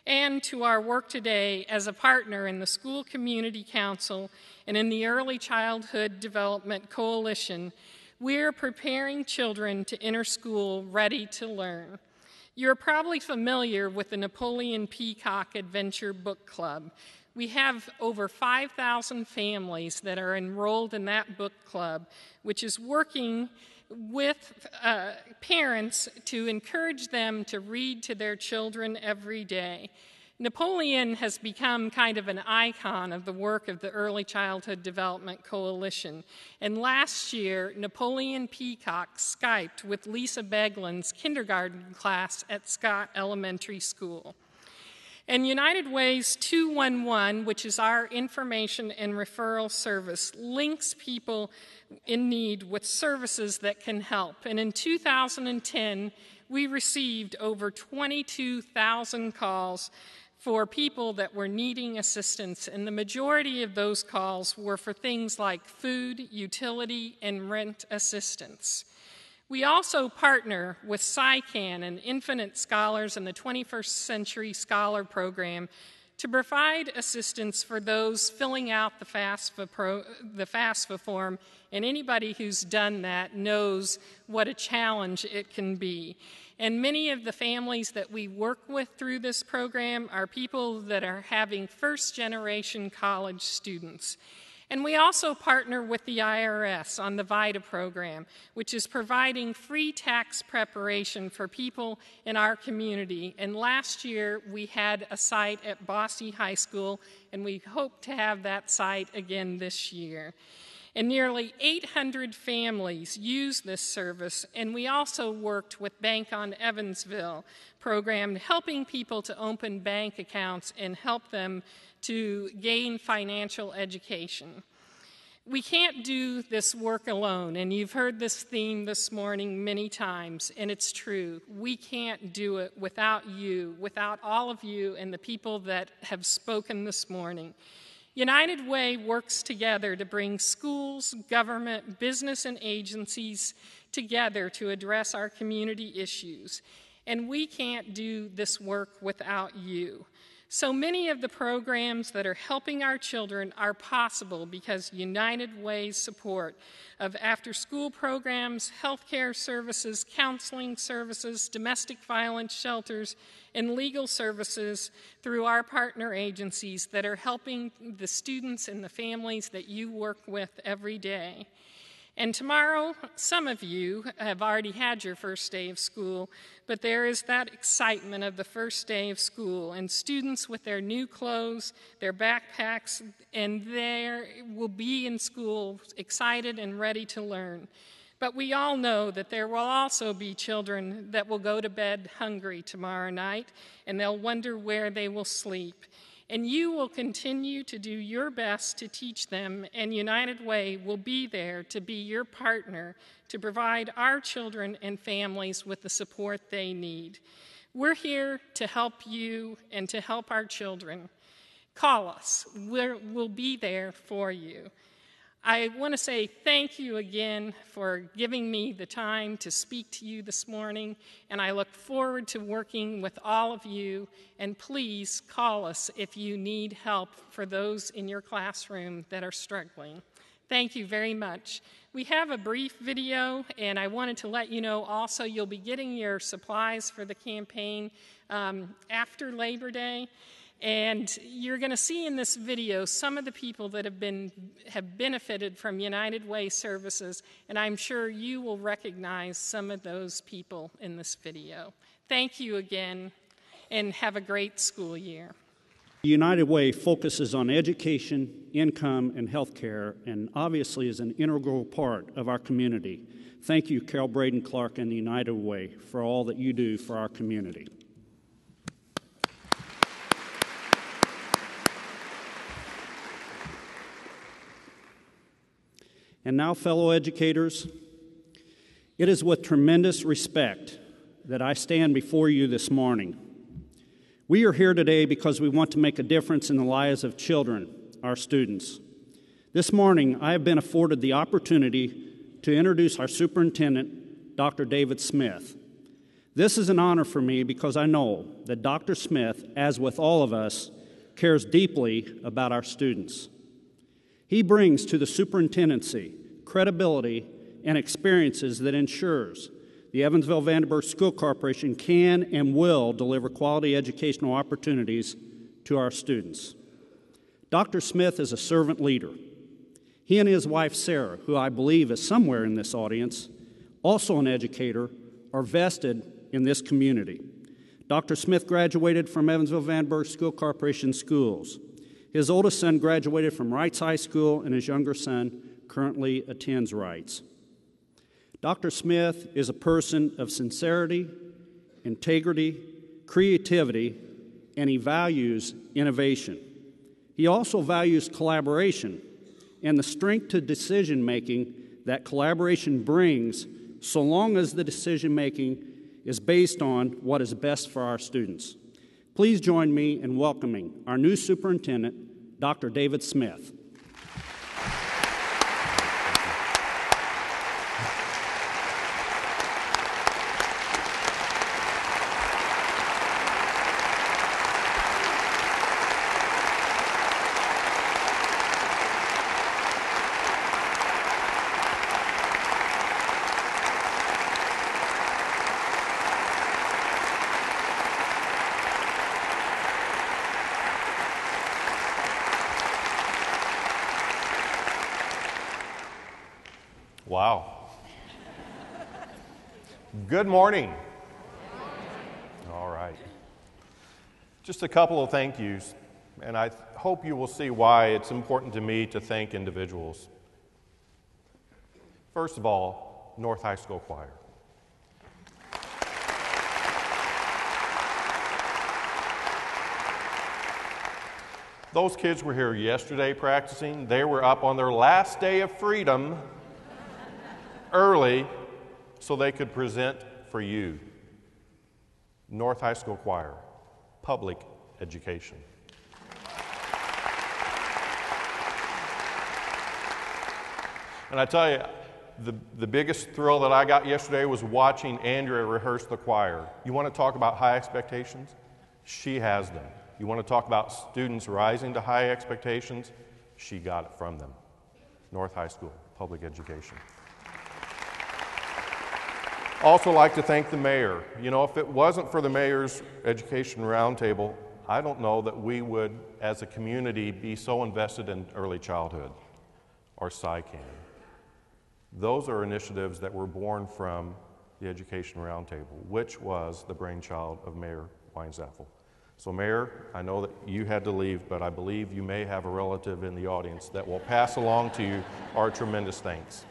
E: and to our work today as a partner in the School Community Council and in the Early Childhood Development Coalition, we're preparing children to enter school ready to learn. You're probably familiar with the Napoleon Peacock Adventure Book Club. We have over 5,000 families that are enrolled in that book club, which is working with parents to encourage them to read to their children every day. Napoleon has become kind of an icon of the work of the Early Childhood Development Coalition. And last year, Napoleon Peacock Skyped with Lisa Beglin's kindergarten class at Scott Elementary School. And United Way's 211, which is our information and referral service, links people in need with services that can help. And in 2010, we received over 22,000 calls for people that were needing assistance, and the majority of those calls were for things like food, utility, and rent assistance. We also partner with SciCan and Infinite Scholars and the 21st Century Scholar Program to provide assistance for those filling out the FAFSA form, and anybody who's done that knows what a challenge it can be. And many of the families that we work with through this program are people that are having first-generation college students. And we also partner with the IRS on the VITA program, which is providing free tax preparation for people in our community. And last year, we had a site at Bosse High School, and we hope to have that site again this year. And nearly 800 families use this service, and we also worked with Bank on Evansville program, helping people to open bank accounts and help them to gain financial education. We can't do this work alone, and you've heard this theme this morning many times, and it's true. We can't do it without you, without all of you and the people that have spoken this morning. United Way works together to bring schools, government, business, and agencies together to address our community issues. And we can't do this work without you. So many of the programs that are helping our children are possible because United Way's support of after-school programs, healthcare services, counseling services, domestic violence shelters, and legal services through our partner agencies that are helping the students and the families that you work with every day. And tomorrow, some of you have already had your first day of school, but there is that excitement of the first day of school, and students with their new clothes, their backpacks, and they will be in school excited and ready to learn. But we all know that there will also be children that will go to bed hungry tomorrow night, and they'll wonder where they will sleep. And you will continue to do your best to teach them, and United Way will be there to be your partner to provide our children and families with the support they need. We're here to help you and to help our children. Call us. We'll be there for you. I want to say thank you again for giving me the time to speak to you this morning, and I look forward to working with all of you, and please call us if you need help for those in your classroom that are struggling. Thank you very much. We have a brief video, and I wanted to let you know also you'll be getting your supplies for the campaign after Labor Day. And you're going to see in this video some of the people that have benefited from United Way services, and I'm sure you will recognize some of those people in this video. Thank you again, and have a great school year.
A: United Way focuses on education, income, and health care, and obviously is an integral part of our community. Thank you, Carol Braden Clark and the United Way, for all that you do for our community. And now, fellow educators, it is with tremendous respect that I stand before you this morning. We are here today because we want to make a difference in the lives of children, our students. This morning, I have been afforded the opportunity to introduce our superintendent, Dr. David Smith. This is an honor for me because I know that Dr. Smith, as with all of us, cares deeply about our students. He brings to the superintendency credibility and experiences that ensures the Evansville-Vandenberg School Corporation can and will deliver quality educational opportunities to our students. Dr. Smith is a servant leader. He and his wife, Sarah, who I believe is somewhere in this audience, also an educator, are vested in this community. Dr. Smith graduated from Evansville-Vandenberg School Corporation Schools. His oldest son graduated from Wrights High School, and his younger son currently attends Wrights. Dr. Smith is a person of sincerity, integrity, creativity, and he values innovation. He also values collaboration and the strength to decision-making that collaboration brings, so long as the decision-making is based on what is best for our students. Please join me in welcoming our new superintendent, Dr. David Smith.
F: Wow. Good morning. All right. Just a couple of thank yous, and I hope you will see why it's important to me to thank individuals. First of all, North High School Choir. Those kids were here yesterday practicing. They were up on their last day of freedom early so they could present for you. North High School Choir, public education. And I tell you, the biggest thrill that I got yesterday was watching Andrea rehearse the choir. You want to talk about high expectations? She has them. You want to talk about students rising to high expectations? She got it from them. North High School, public education. Also like to thank the mayor. You know, if it wasn't for the mayor's education roundtable, I don't know that we would, as a community, be so invested in early childhood or SciCam. Those are initiatives that were born from the Education Roundtable, which was the brainchild of Mayor Weinzaffel. So Mayor, I know that you had to leave, but I believe you may have a relative in the audience that will pass along to you our tremendous thanks.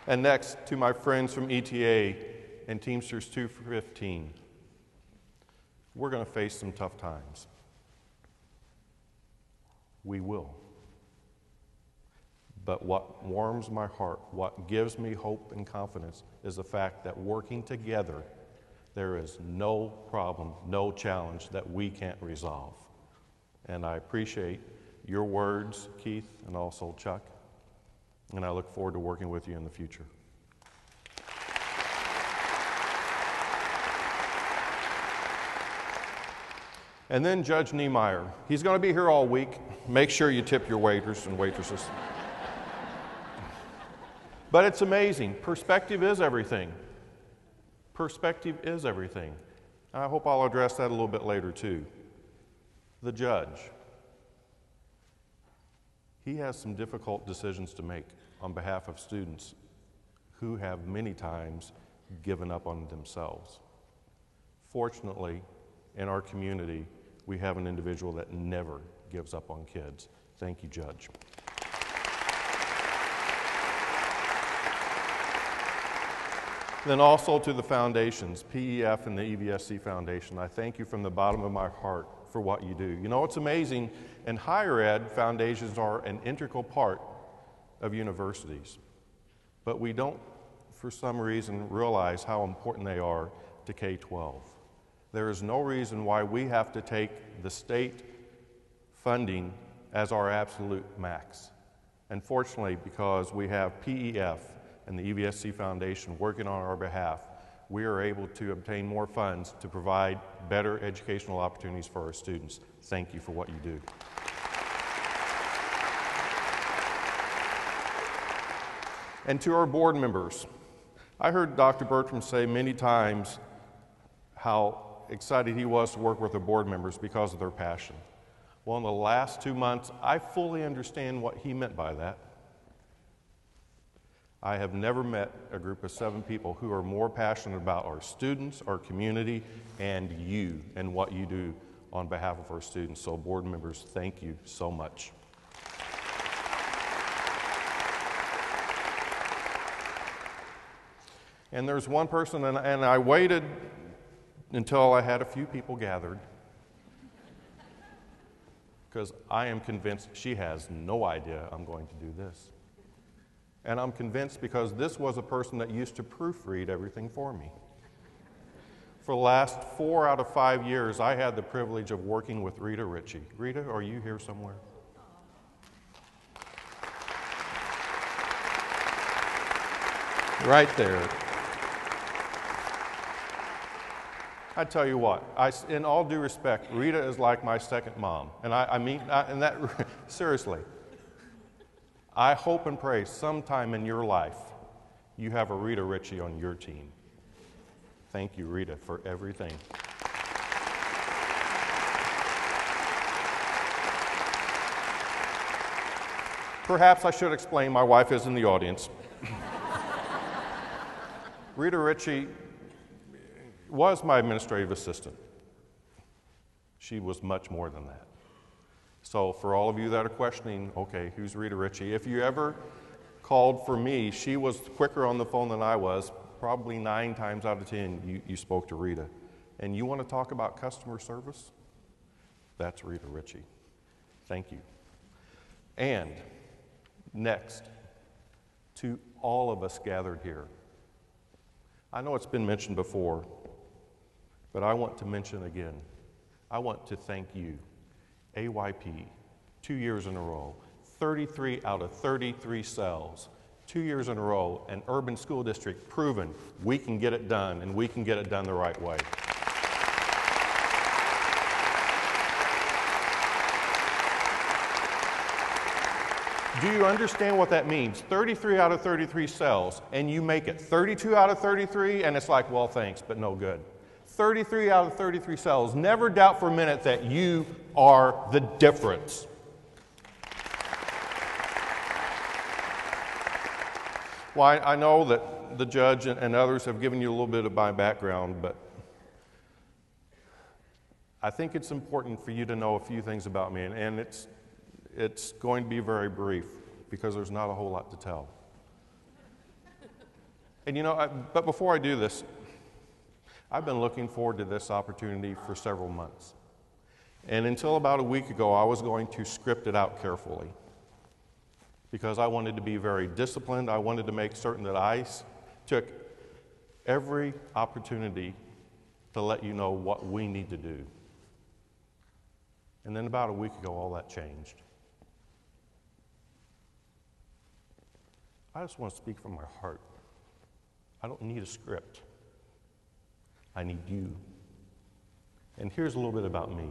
F: And next, to my friends from ETA and Teamsters 215, we're going to face some tough times. We will. But what warms my heart, what gives me hope and confidence, is the fact that working together, there is no problem, no challenge that we can't resolve. And I appreciate your words, Keith, and also Chuck. And I look forward to working with you in the future. And then Judge Niemeyer. He's going to be here all week. Make sure you tip your waiters and waitresses. But it's amazing. Perspective is everything. Perspective is everything. I hope I'll address that a little bit later too. The judge. He has some difficult decisions to make on behalf of students who have many times given up on themselves. Fortunately, in our community, we have an individual that never gives up on kids. Thank you, Judge. Then also to the foundations, PEF and the EVSC Foundation, I thank you from the bottom of my heart for what you do. You know, it's amazing, in higher ed, foundations are an integral part of universities. But we don't, for some reason, realize how important they are to K-12. There is no reason why we have to take the state funding as our absolute max. And fortunately, because we have PEF and the EVSC Foundation working on our behalf, we are able to obtain more funds to provide better educational opportunities for our students. Thank you for what you do. And to our board members, I heard Dr. Bertram say many times how excited he was to work with the board members because of their passion. Well, in the last 2 months, I fully understand what he meant by that. I have never met a group of 7 people who are more passionate about our students, our community, and you, and what you do on behalf of our students. So board members, thank you so much. And there's one person, and I waited until I had a few people gathered, because I am convinced she has no idea I'm going to do this. And I'm convinced because this was a person that used to proofread everything for me. For the last 4 out of 5 years, I had the privilege of working with Rita Ritchie. Rita, are you here somewhere? Right there. I tell you what, in all due respect, Rita is like my second mom. And I mean, and that, seriously, I hope and pray sometime in your life you have a Rita Ritchie on your team. Thank you, Rita, for everything. Perhaps I should explain, my wife is in the audience. Rita Ritchie was my administrative assistant. She was much more than that. So for all of you that are questioning, okay, who's Rita Ritchie? If you ever called for me, she was quicker on the phone than I was. Probably 9 times out of 10, you spoke to Rita. And you want to talk about customer service? That's Rita Ritchie. Thank you. And next, to all of us gathered here. I know it's been mentioned before, but I want to mention again. I want to thank you, AYP, 2 years in a row, 33 out of 33 cells, 2 years in a row, an urban school district proven we can get it done, and we can get it done the right way. Do you understand what that means? 33 out of 33 cells, and you make it 32 out of 33, and it's like, well, thanks, but no good. 33 out of 33 cells. Never doubt for a minute that you are the difference. Well, I know that the judge and others have given you a little bit of my background, but I think it's important for you to know a few things about me, and it's going to be very brief because there's not a whole lot to tell. And you know, but before I do this, I've been looking forward to this opportunity for several months. And until about a week ago, I was going to script it out carefully because I wanted to be very disciplined. I wanted to make certain that I took every opportunity to let you know what we need to do. And then about a week ago, all that changed. I just want to speak from my heart. I don't need a script. I need you. And here's a little bit about me.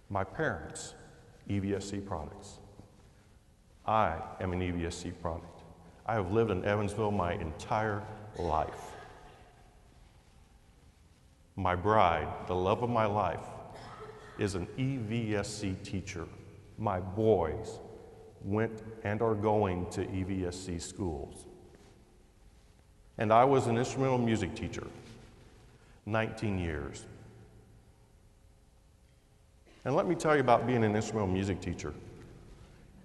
F: My parents, EVSC products. I am an EVSC product. I have lived in Evansville my entire life. My bride, the love of my life, is an EVSC teacher. My boys went and are going to EVSC schools. And I was an instrumental music teacher, 19 years. And let me tell you about being an instrumental music teacher.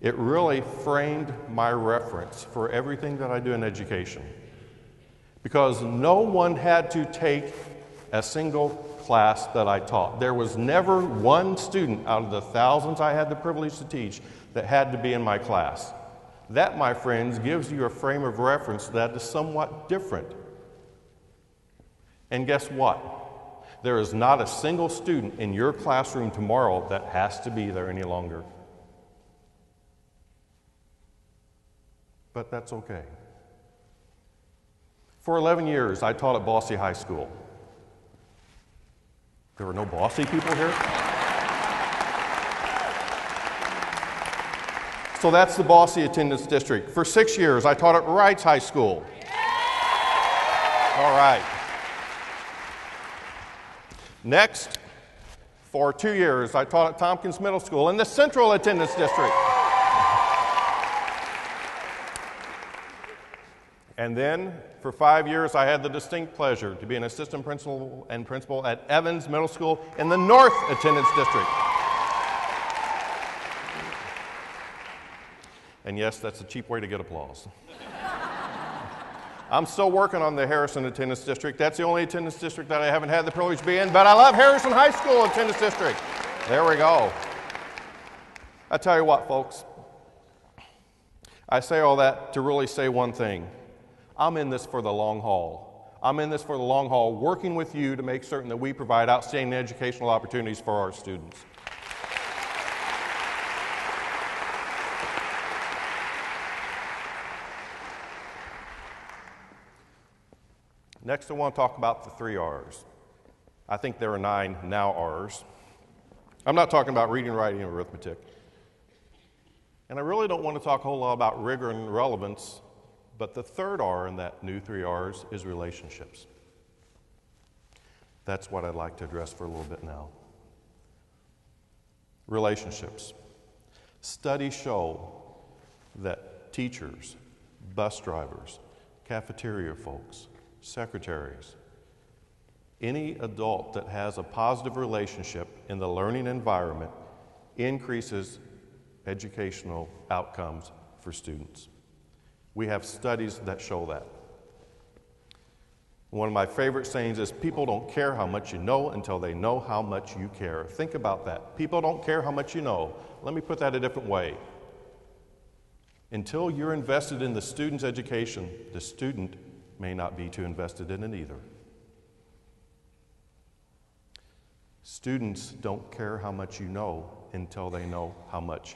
F: It really framed my reference for everything that I do in education, because no one had to take a single class that I taught. There was never one student out of the thousands I had the privilege to teach that had to be in my class. That, my friends, gives you a frame of reference that is somewhat different. And guess what? There is not a single student in your classroom tomorrow that has to be there any longer. But that's okay. For 11 years, I taught at Bosse High School. There were no Bosse people here? So that's the Bosse attendance district. For 6 years, I taught at Wrights High School. All right. Next, for 2 years, I taught at Tompkins Middle School in the Central Attendance District. And then, for 5 years, I had the distinct pleasure to be an assistant principal and principal at Evans Middle School in the North Attendance District. And yes, that's a cheap way to get applause. I'm still working on the Harrison Attendance District. That's the only attendance district that I haven't had the privilege to be in, but I love Harrison High School Attendance District. There we go. I tell you what, folks, I say all that to really say one thing. I'm in this for the long haul. I'm in this for the long haul, working with you to make certain that we provide outstanding educational opportunities for our students. Next, I want to talk about the 3 R's. I think there are 9 now R's. I'm not talking about reading, writing, and arithmetic. And I really don't want to talk a whole lot about rigor and relevance, but the 3rd R in that new 3 R's is relationships. That's what I'd like to address for a little bit now. Relationships. Studies show that teachers, bus drivers, cafeteria folks, secretaries, any adult that has a positive relationship in the learning environment increases educational outcomes for students. We have studies that show that. One of my favorite sayings is, people don't care how much you know until they know how much you care. Think about that. People don't care how much you know. Let me put that a different way. Until you're invested in the student's education, the student may not be too invested in it either. Students don't care how much you know until they know how much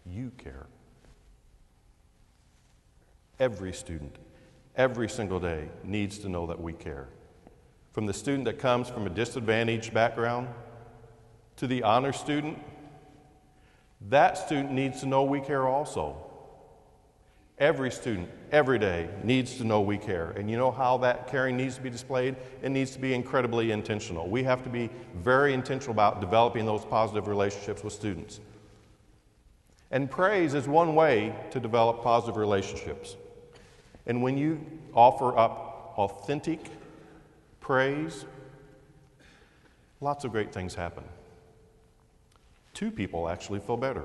F: you care. Every student, every single day, needs to know that we care. From the student that comes from a disadvantaged background to the honor student, that student needs to know we care also. Every student, every day, needs to know we care. And you know how that caring needs to be displayed? It needs to be incredibly intentional. We have to be very intentional about developing those positive relationships with students. And praise is one way to develop positive relationships. And when you offer up authentic praise, lots of great things happen. 2 people actually feel better.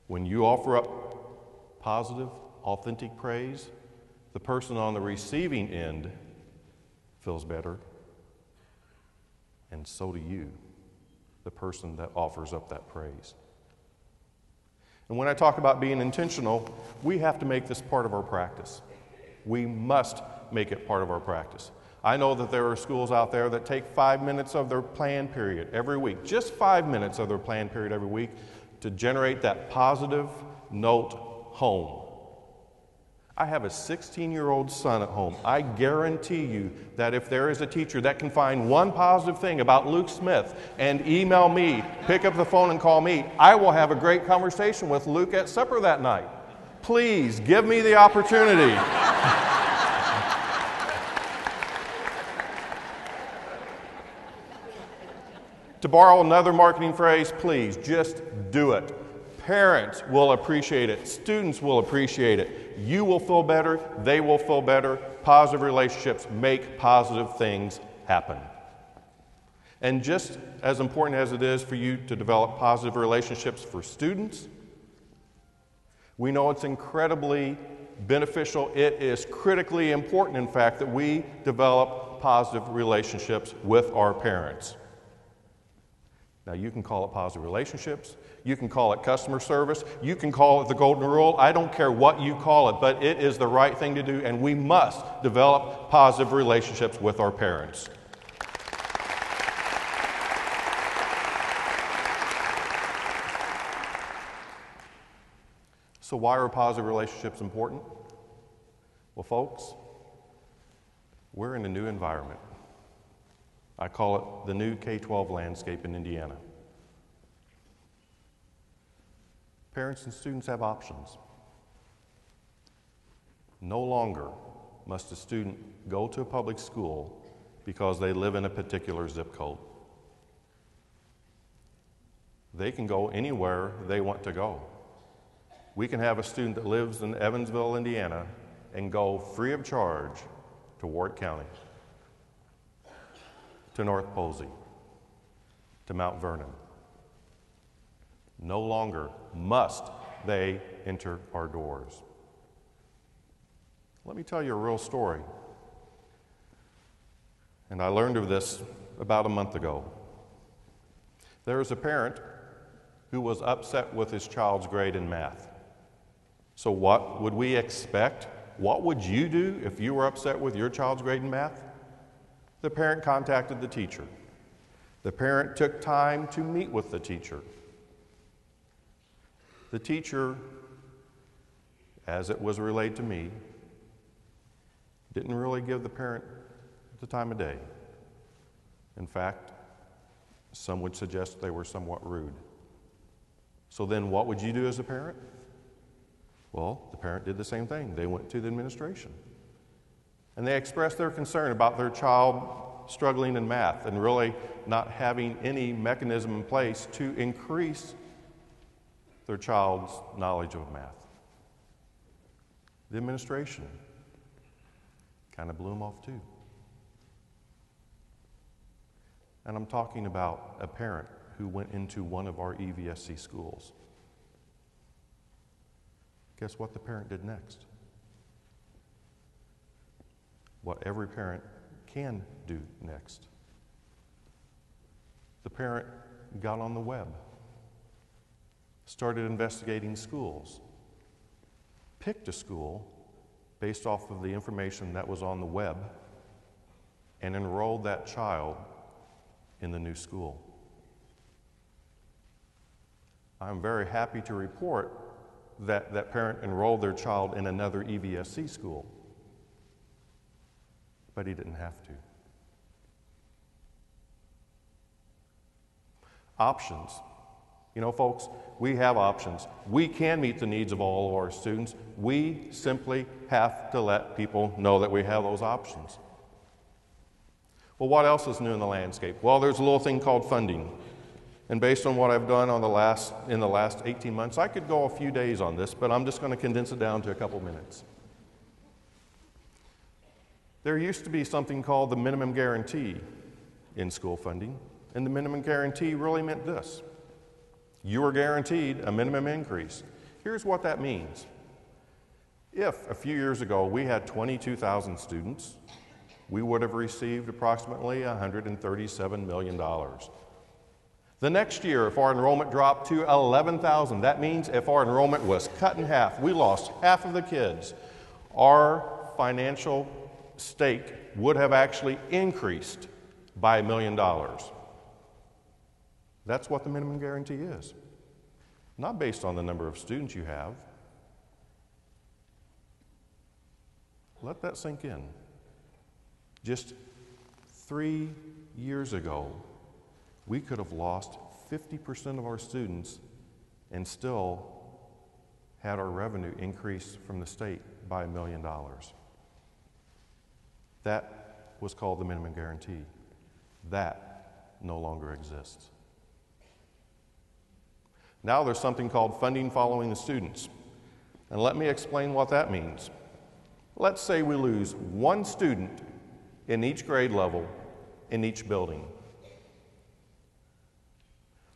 F: When you offer up positive, authentic praise, the person on the receiving end feels better, and so do you, the person that offers up that praise. And when I talk about being intentional, we have to make this part of our practice. We must make it part of our practice. I know that there are schools out there that take 5 minutes of their plan period every week, just 5 minutes of their plan period every week, to generate that positive note home. I have a 16-year-old son at home. I guarantee you that if there is a teacher that can find one positive thing about Luke Smith and email me, pick up the phone and call me, I will have a great conversation with Luke at supper that night. Please give me the opportunity. To borrow another marketing phrase, please just do it. Parents will appreciate it. Students will appreciate it. You will feel better. They will feel better. Positive relationships make positive things happen. And just as important as it is for you to develop positive relationships for students, we know it's incredibly beneficial. It is critically important, in fact, that we develop positive relationships with our parents. Now, you can call it positive relationships. You can call it customer service. You can call it the golden rule. I don't care what you call it, but it is the right thing to do, and we must develop positive relationships with our parents. So why are positive relationships important? Well, folks, we're in a new environment. I call it the new K-12 landscape in Indiana. Parents and students have options. No longer must a student go to a public school because they live in a particular zip code. They can go anywhere they want to go. We can have a student that lives in Evansville, Indiana, and go free of charge to Warwick County, to North Posey, to Mount Vernon. No longer must they enter our doors. Let me tell you a real story. And I learned of this about a month ago. There was a parent who was upset with his child's grade in math. So what would we expect? What would you do if you were upset with your child's grade in math? The parent contacted the teacher. The parent took time to meet with the teacher. The teacher, as it was relayed to me, didn't really give the parent the time of day. In fact, some would suggest they were somewhat rude. So then what would you do as a parent? Well, the parent did the same thing. They went to the administration. And they expressed their concern about their child struggling in math and really not having any mechanism in place to increase their child's knowledge of math. The administration kind of blew them off too. And I'm talking about a parent who went into one of our EVSC schools. Guess what the parent did next? What every parent can do next. The parent got on the web, started investigating schools, picked a school based off of the information that was on the web, and enrolled that child in the new school. I'm very happy to report that that parent enrolled their child in another EVSC school, but he didn't have to. Options. You know, folks, we have options. We can meet the needs of all of our students. We simply have to let people know that we have those options. Well, what else is new in the landscape? Well, there's a little thing called funding. And based on what I've done in the last 18 months, I could go a few days on this, but I'm just going to condense it down to a couple minutes. There used to be something called the minimum guarantee in school funding, and the minimum guarantee really meant this. You were guaranteed a minimum increase. Here's what that means. If a few years ago we had 22,000 students, we would have received approximately $137 million. The next year, if our enrollment dropped to 11,000, that means if our enrollment was cut in half, we lost half of the kids, our financial stake would have actually increased by $1 million. That's what the minimum guarantee is. Not based on the number of students you have. Let that sink in. Just 3 years ago, we could have lost 50% of our students and still had our revenue increase from the state by $1 million. That was called the minimum guarantee. That no longer exists. Now there's something called funding following the students. And let me explain what that means. Let's say we lose one student in each grade level in each building.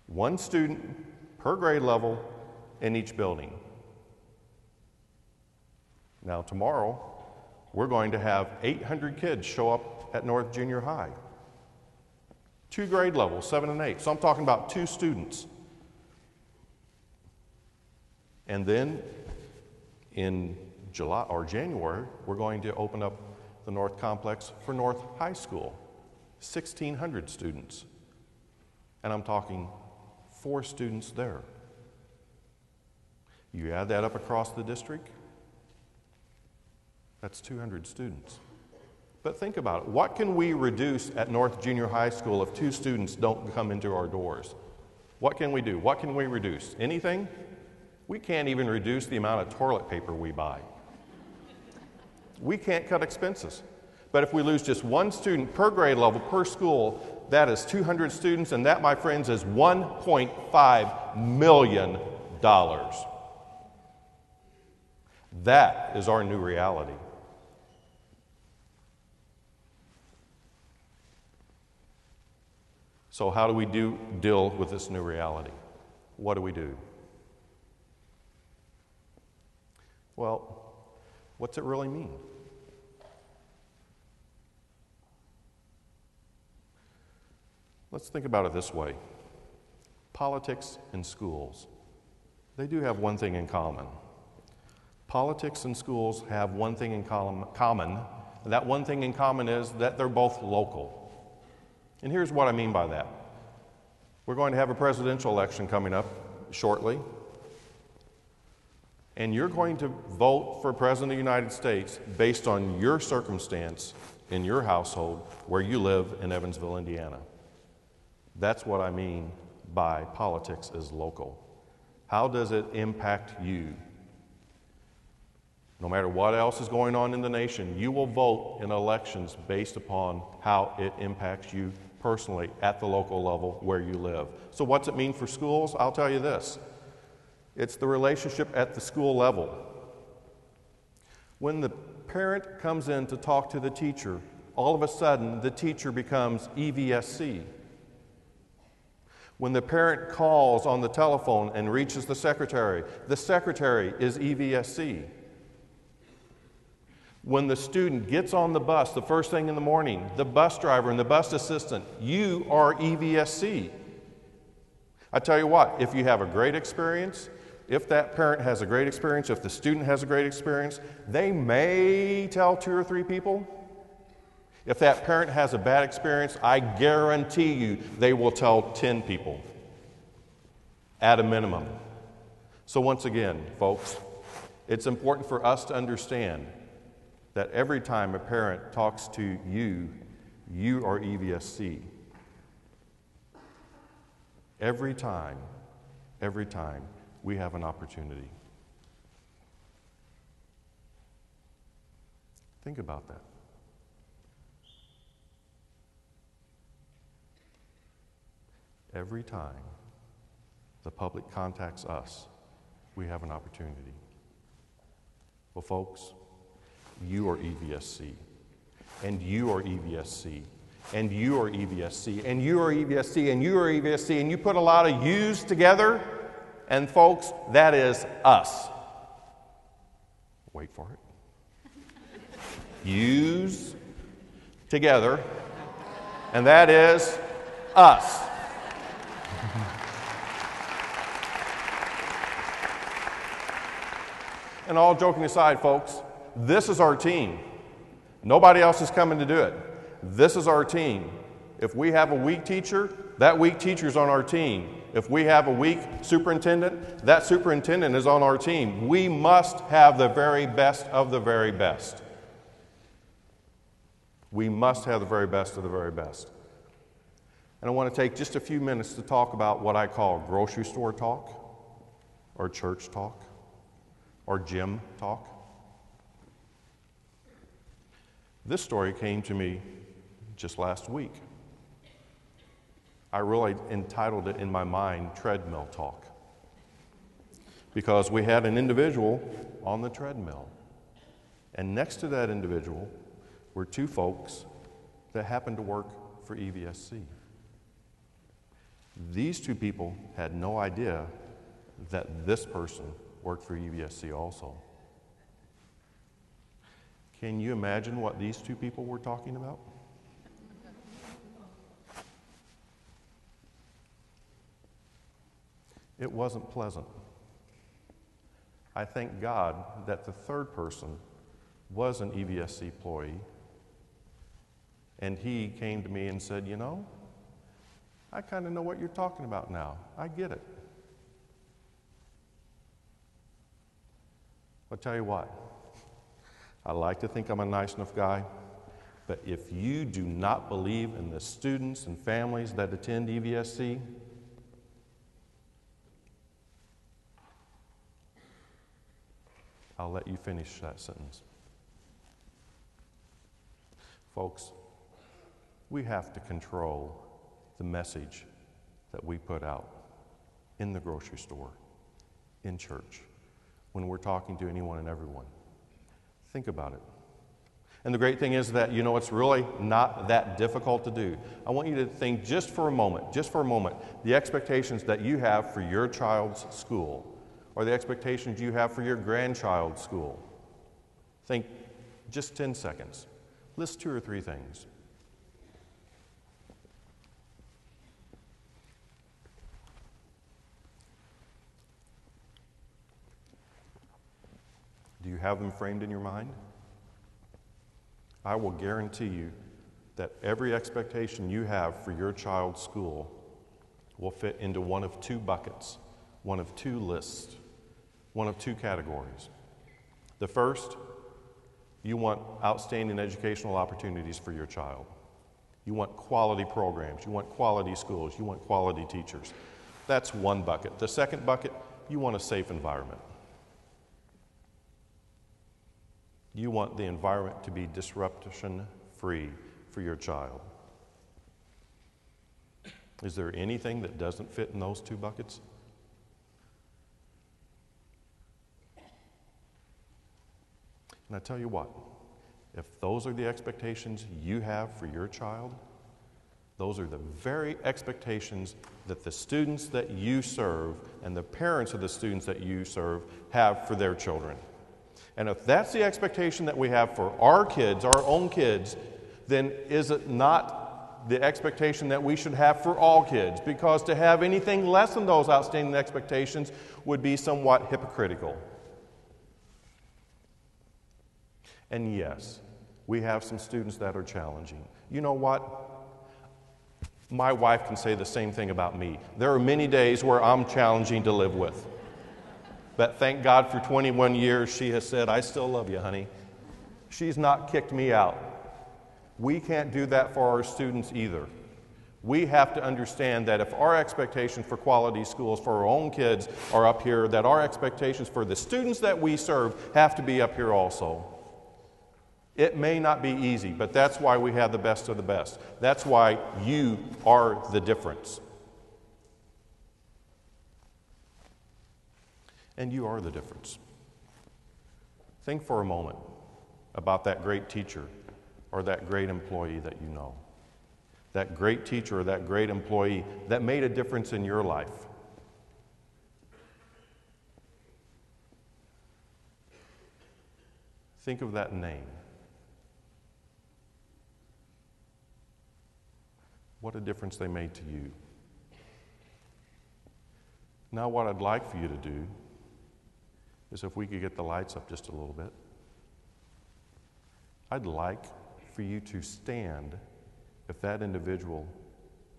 F: One student per grade level in each building. Now tomorrow, we're going to have 800 kids show up at North Junior High. 2 grade levels, 7 and 8. So I'm talking about 2 students. And then in July or January, we're going to open up the North Complex for North High School. 1,600 students. And I'm talking 4 students there. You add that up across the district, that's 200 students. But think about it. What can we reduce at North Junior High School if 2 students don't come into our doors? What can we do? What can we reduce? Anything? We can't even reduce the amount of toilet paper we buy. We can't cut expenses. But if we lose just one student per grade level, per school, that is 200 students, and that, my friends, is $1.5 million. That is our new reality. So how do we deal with this new reality? What do we do? Well, what's it really mean? Let's think about it this way. Politics and schools, they do have one thing in common. Politics and schools have one thing in common, and that one thing in common is that they're both local. And here's what I mean by that. We're going to have a presidential election coming up shortly, and you're going to vote for President of the United States based on your circumstance in your household where you live in Evansville, Indiana. That's what I mean by politics is local. How does it impact you? No matter what else is going on in the nation, you will vote in elections based upon how it impacts you personally at the local level where you live. So what's it mean for schools? I'll tell you this. It's the relationship at the school level. When the parent comes in to talk to the teacher, all of a sudden the teacher becomes EVSC. When the parent calls on the telephone and reaches the secretary is EVSC. When the student gets on the bus the first thing in the morning, the bus driver and the bus assistant, you are EVSC. I tell you what, if you have a great experience, if that parent has a great experience, if the student has a great experience, they may tell 2 or 3 people. If that parent has a bad experience, I guarantee you they will tell 10 people at a minimum. So once again, folks, it's important for us to understand that every time a parent talks to you, you are EVSC. Every time, we have an opportunity. Think about that. Every time the public contacts us, we have an opportunity. Well, folks, you are EVSC, and you are EVSC, and you are EVSC, and you are EVSC, and you are EVSC, and you put a lot of yous together, and folks, that is us. Wait for it. Yous together, and that is us. And all joking aside, folks, this is our team. Nobody else is coming to do it. This is our team. If we have a weak teacher, that weak teacher's on our team. If we have a weak superintendent, that superintendent is on our team. We must have the very best of the very best. We must have the very best of the very best. And I want to take just a few minutes to talk about what I call grocery store talk, or church talk, or gym talk. This story came to me just last week. I really entitled it in my mind, Treadmill Talk, because we had an individual on the treadmill, and next to that individual were 2 folks that happened to work for EVSC. These 2 people had no idea that this person worked for EVSC also. Can you imagine what these 2 people were talking about? It wasn't pleasant. I thank God that the 3rd person was an EVSC employee, and he came to me and said, you know, I kind of know what you're talking about now. I get it. I'll tell you what, I like to think I'm a nice enough guy, but if you do not believe in the students and families that attend EVSC, I'll let you finish that sentence. Folks, we have to control the message that we put out in the grocery store, in church, when we're talking to anyone and everyone. Think about it. And the great thing is that, it's really not that difficult to do. I want you to think just for a moment, the expectations that you have for your child's school, or the expectations you have for your grandchild's school. Think just 10 seconds. List 2 or 3 things. Do you have them framed in your mind? I will guarantee you that every expectation you have for your child's school will fit into one of 2 buckets, one of 2 lists, one of 2 categories. The first, you want outstanding educational opportunities for your child. You want quality programs, you want quality schools, you want quality teachers. That's one bucket. The second bucket, you want a safe environment. You want the environment to be disruption-free for your child. Is there anything that doesn't fit in those 2 buckets? And I tell you what, if those are the expectations you have for your child, those are the very expectations that the students that you serve and the parents of the students that you serve have for their children. And if that's the expectation that we have for our kids, our own kids, then is it not the expectation that we should have for all kids? Because to have anything less than those outstanding expectations would be somewhat hypocritical. And yes, we have some students that are challenging. You know what? My wife can say the same thing about me. There are many days where I'm challenging to live with. But thank God for 21 years, she has said, I still love you, honey. She's not kicked me out. We can't do that for our students either. We have to understand that if our expectations for quality schools for our own kids are up here, that our expectations for the students that we serve have to be up here also. It may not be easy, but that's why we have the best of the best. That's why you are the difference. And you are the difference. Think for a moment about that great teacher or that great employee that you know. That great teacher or that great employee that made a difference in your life. Think of that name. What a difference they made to you. Now what I'd like for you to do is if we could get the lights up just a little bit. I'd like for you to stand if that individual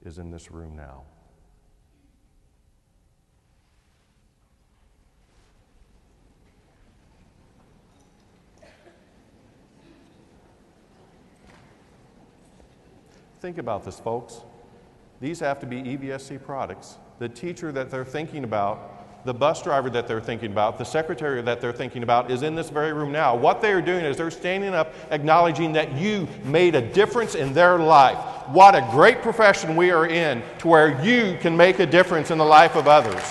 F: is in this room now. Think about this, folks. These have to be EVSC products. The teacher that they're thinking about, the bus driver that they're thinking about, the secretary that they're thinking about is in this very room now. What they are doing is they're standing up acknowledging that you made a difference in their life. What a great profession we are in to where you can make a difference in the life of others.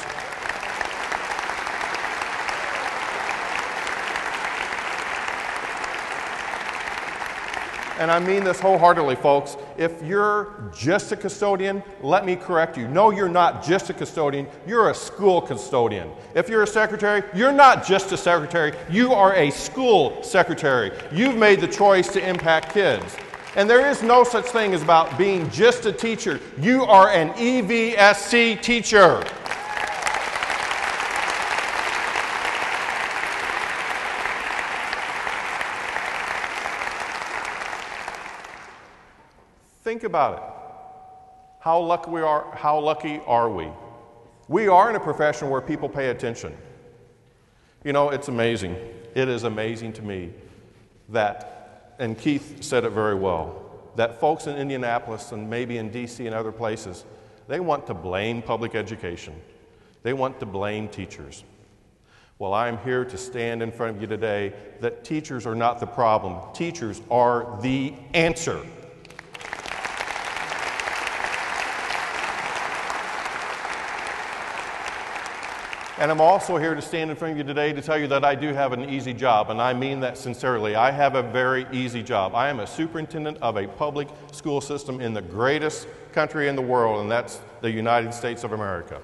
F: And I mean this wholeheartedly, folks. If you're just a custodian, let me correct you. No, you're not just a custodian. You're a school custodian. If you're a secretary, you're not just a secretary. You are a school secretary. You've made the choice to impact kids. And there is no such thing as about being just a teacher. You are an EVSC teacher. Think about it. How lucky are we? We are in a profession where people pay attention. You know, it's amazing. It is amazing to me that, and Keith said it very well, that folks in Indianapolis and maybe in DC and other places, they want to blame public education. They want to blame teachers. Well, I am here to stand in front of you today that teachers are not the problem. Teachers are the answer. And I'm also here to stand in front of you today to tell you that I do have an easy job, and I mean that sincerely. I have a very easy job. I am a superintendent of a public school system in the greatest country in the world, and that's the United States of America.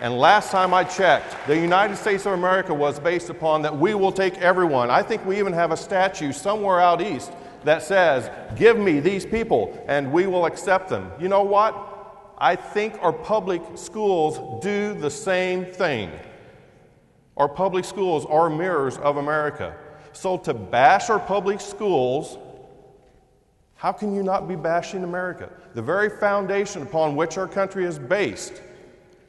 F: And last time I checked, the United States of America was based upon that we will take everyone. I think we even have a statue somewhere out east that says, give me these people, and we will accept them. You know what? I think our public schools do the same thing. Our public schools are mirrors of America. So to bash our public schools, how can you not be bashing America? The very foundation upon which our country is based.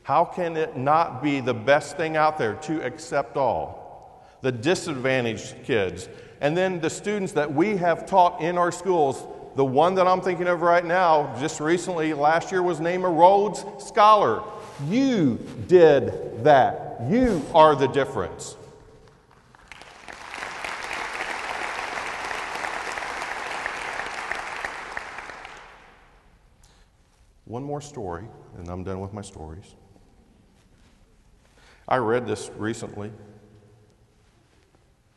F: How can it not be the best thing out there to accept all? The disadvantaged kids, and then the students that we have taught in our schools. The one that I'm thinking of right now, just recently, last year, was named a Rhodes Scholar. You did that. You are the difference. One more story, and I'm done with my stories. I read this recently,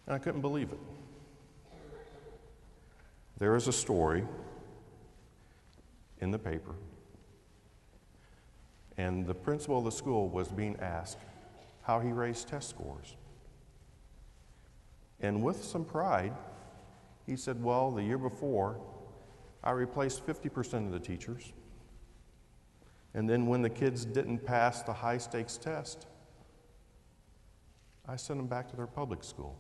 F: and I couldn't believe it. There is a story in the paper, and the principal of the school was being asked how he raised test scores. And with some pride, he said, well, the year before, I replaced 50% of the teachers. And then when the kids didn't pass the high-stakes test, I sent them back to their public school.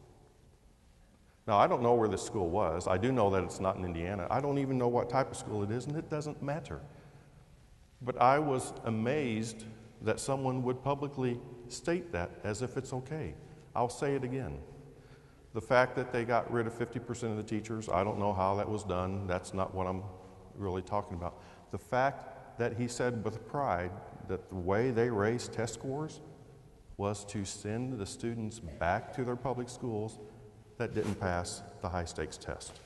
F: Now, I don't know where this school was. I do know that it's not in Indiana. I don't even know what type of school it is, and it doesn't matter. But I was amazed that someone would publicly state that as if it's okay. I'll say it again. The fact that they got rid of 50% of the teachers, I don't know how that was done. That's not what I'm really talking about. The fact that he said with pride that the way they raised test scores was to send the students back to their public schools that didn't pass the high-stakes test.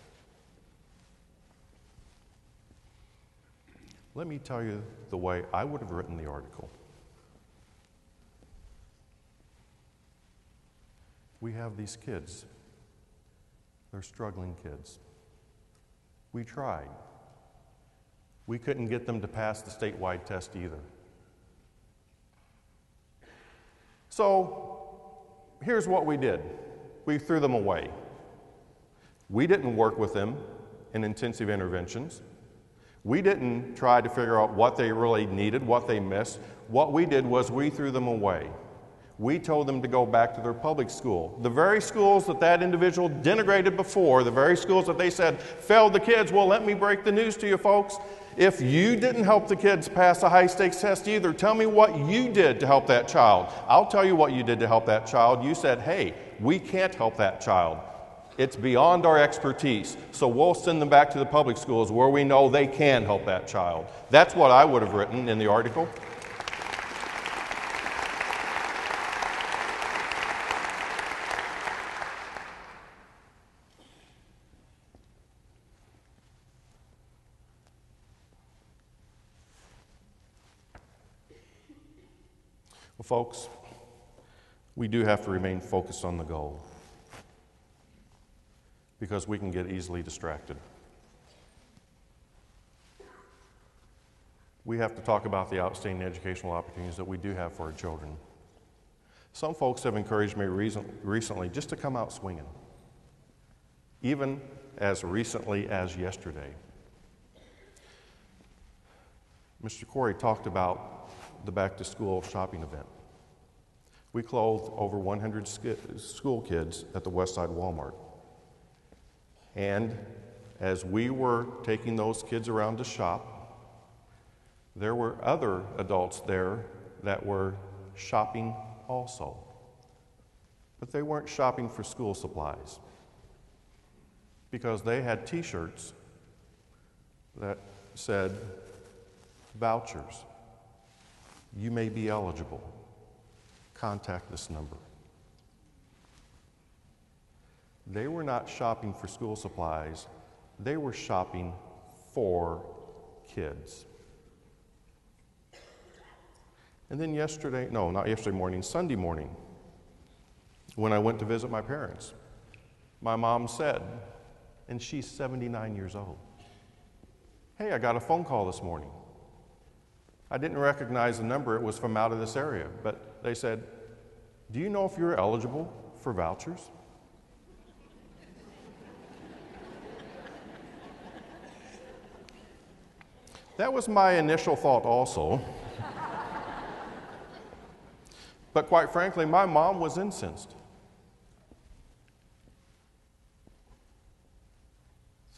F: Let me tell you the way I would have written the article. We have these kids. They're struggling kids. We tried. We couldn't get them to pass the statewide test either. So here's what we did. We threw them away. We didn't work with them in intensive interventions. We didn't try to figure out what they really needed, what they missed. What we did was we threw them away. We told them to go back to their public school. The very schools that that individual denigrated before, the very schools that they said failed the kids, well, let me break the news to you folks. If you didn't help the kids pass a high-stakes test either, tell me what you did to help that child. I'll tell you what you did to help that child. You said, hey, we can't help that child. It's beyond our expertise, so we'll send them back to the public schools where we know they can help that child. That's what I would have written in the article. Well, folks, we do have to remain focused on the goal because we can get easily distracted. We have to talk about the outstanding educational opportunities that we do have for our children. Some folks have encouraged me recently just to come out swinging, even as recently as yesterday. Mr. Corey talked about the back-to-school shopping event. We clothed over 100 school kids at the Westside Walmart. And as we were taking those kids around to shop, there were other adults there that were shopping also. But they weren't shopping for school supplies because they had t-shirts that said, vouchers. You may be eligible. Contact this number. They were not shopping for school supplies. They were shopping for kids. And then Sunday morning, when I went to visit my parents, my mom said, and she's 79 years old, "Hey, I got a phone call this morning." I didn't recognize the number. It was from out of this area. But they said, "Do you know if you're eligible for vouchers?" That was my initial thought also. But quite frankly, my mom was incensed.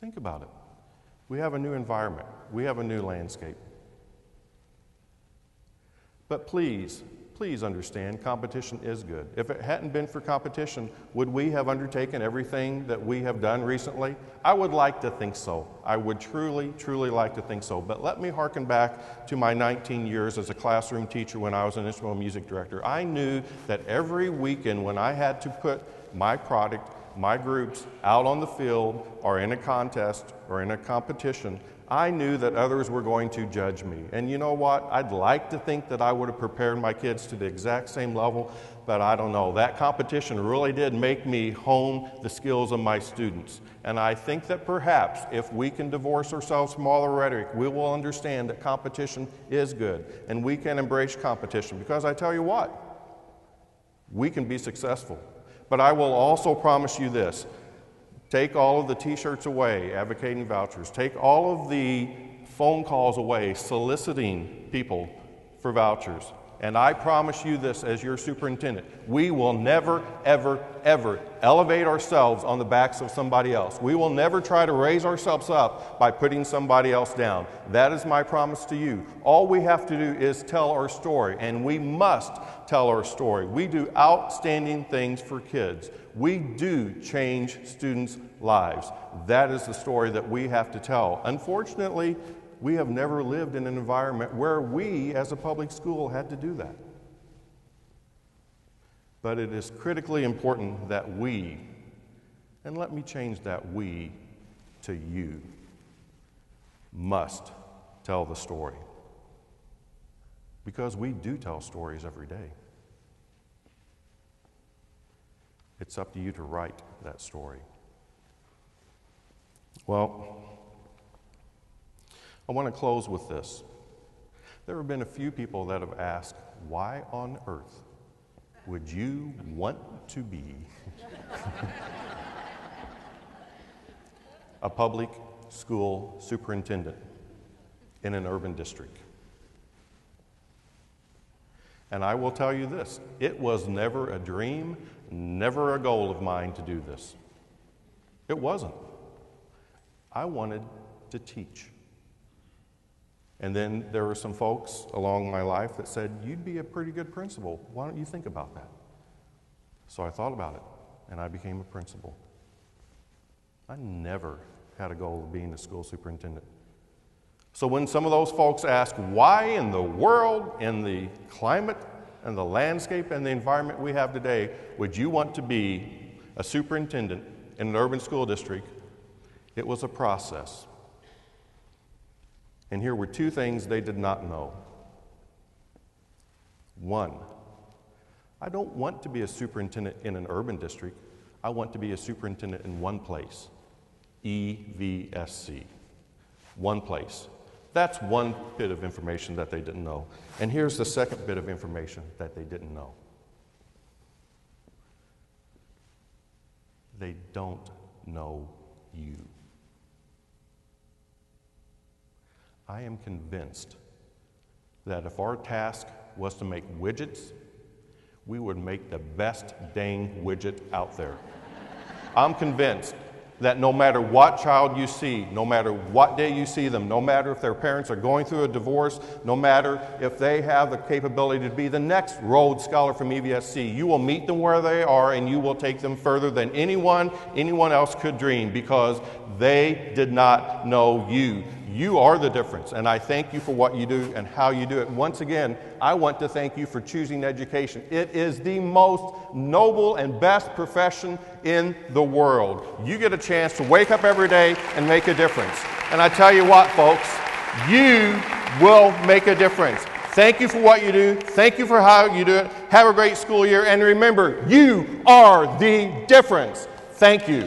F: Think about it. We have a new environment. We have a new landscape. But please understand, competition is good. If it hadn't been for competition, would we have undertaken everything that we have done recently? I would like to think so. I would truly, truly like to think so. But let me hearken back to my 19 years as a classroom teacher when I was an instrumental music director. I knew that every weekend when I had to put my product, my groups out on the field or in a contest or in a competition, I knew that others were going to judge me. And you know what? I'd like to think that I would have prepared my kids to the exact same level, but I don't know. That competition really did make me hone the skills of my students. And I think that perhaps if we can divorce ourselves from all the rhetoric, we will understand that competition is good and we can embrace competition. Because I tell you what, we can be successful. But I will also promise you this. Take all of the t-shirts away, advocating vouchers. Take all of the phone calls away, soliciting people for vouchers. And I promise you this as your superintendent, we will never, ever, ever elevate ourselves on the backs of somebody else. We will never try to raise ourselves up by putting somebody else down. That is my promise to you. All we have to do is tell our story, and we must tell our story. We do outstanding things for kids. We do change students' lives. That is the story that we have to tell. Unfortunately, we have never lived in an environment where we, as a public school, had to do that. But it is critically important that we, and let me change that we to you, must tell the story. Because we do tell stories every day. It's up to you to write that story. Well, I want to close with this. There have been a few people that have asked, why on earth would you want to be a public school superintendent in an urban district? And I will tell you this, it was never a dream, never a goal of mine to do this. It wasn't. I wanted to teach. And then there were some folks along my life that said, you'd be a pretty good principal. Why don't you think about that? So I thought about it, and I became a principal. I never had a goal of being a school superintendent. So when some of those folks ask, why in the world, in the climate and the landscape and the environment we have today, would you want to be a superintendent in an urban school district? It was a process. And here were two things they did not know. One, I don't want to be a superintendent in an urban district. I want to be a superintendent in one place, EVSC. One place. That's one bit of information that they didn't know. And here's the second bit of information that they didn't know. They don't know you. I am convinced that if our task was to make widgets, we would make the best dang widget out there. I'm convinced that no matter what child you see, no matter what day you see them, no matter if their parents are going through a divorce, no matter if they have the capability to be the next Rhodes Scholar from EVSC, you will meet them where they are and you will take them further than anyone else could dream, because they did not know you. You are the difference, and I thank you for what you do and how you do it. Once again, I want to thank you for choosing education. It is the most noble and best profession in the world. You get a chance to wake up every day and make a difference. And I tell you what, folks, you will make a difference. Thank you for what you do. Thank you for how you do it. Have a great school year, and remember, you are the difference. Thank you.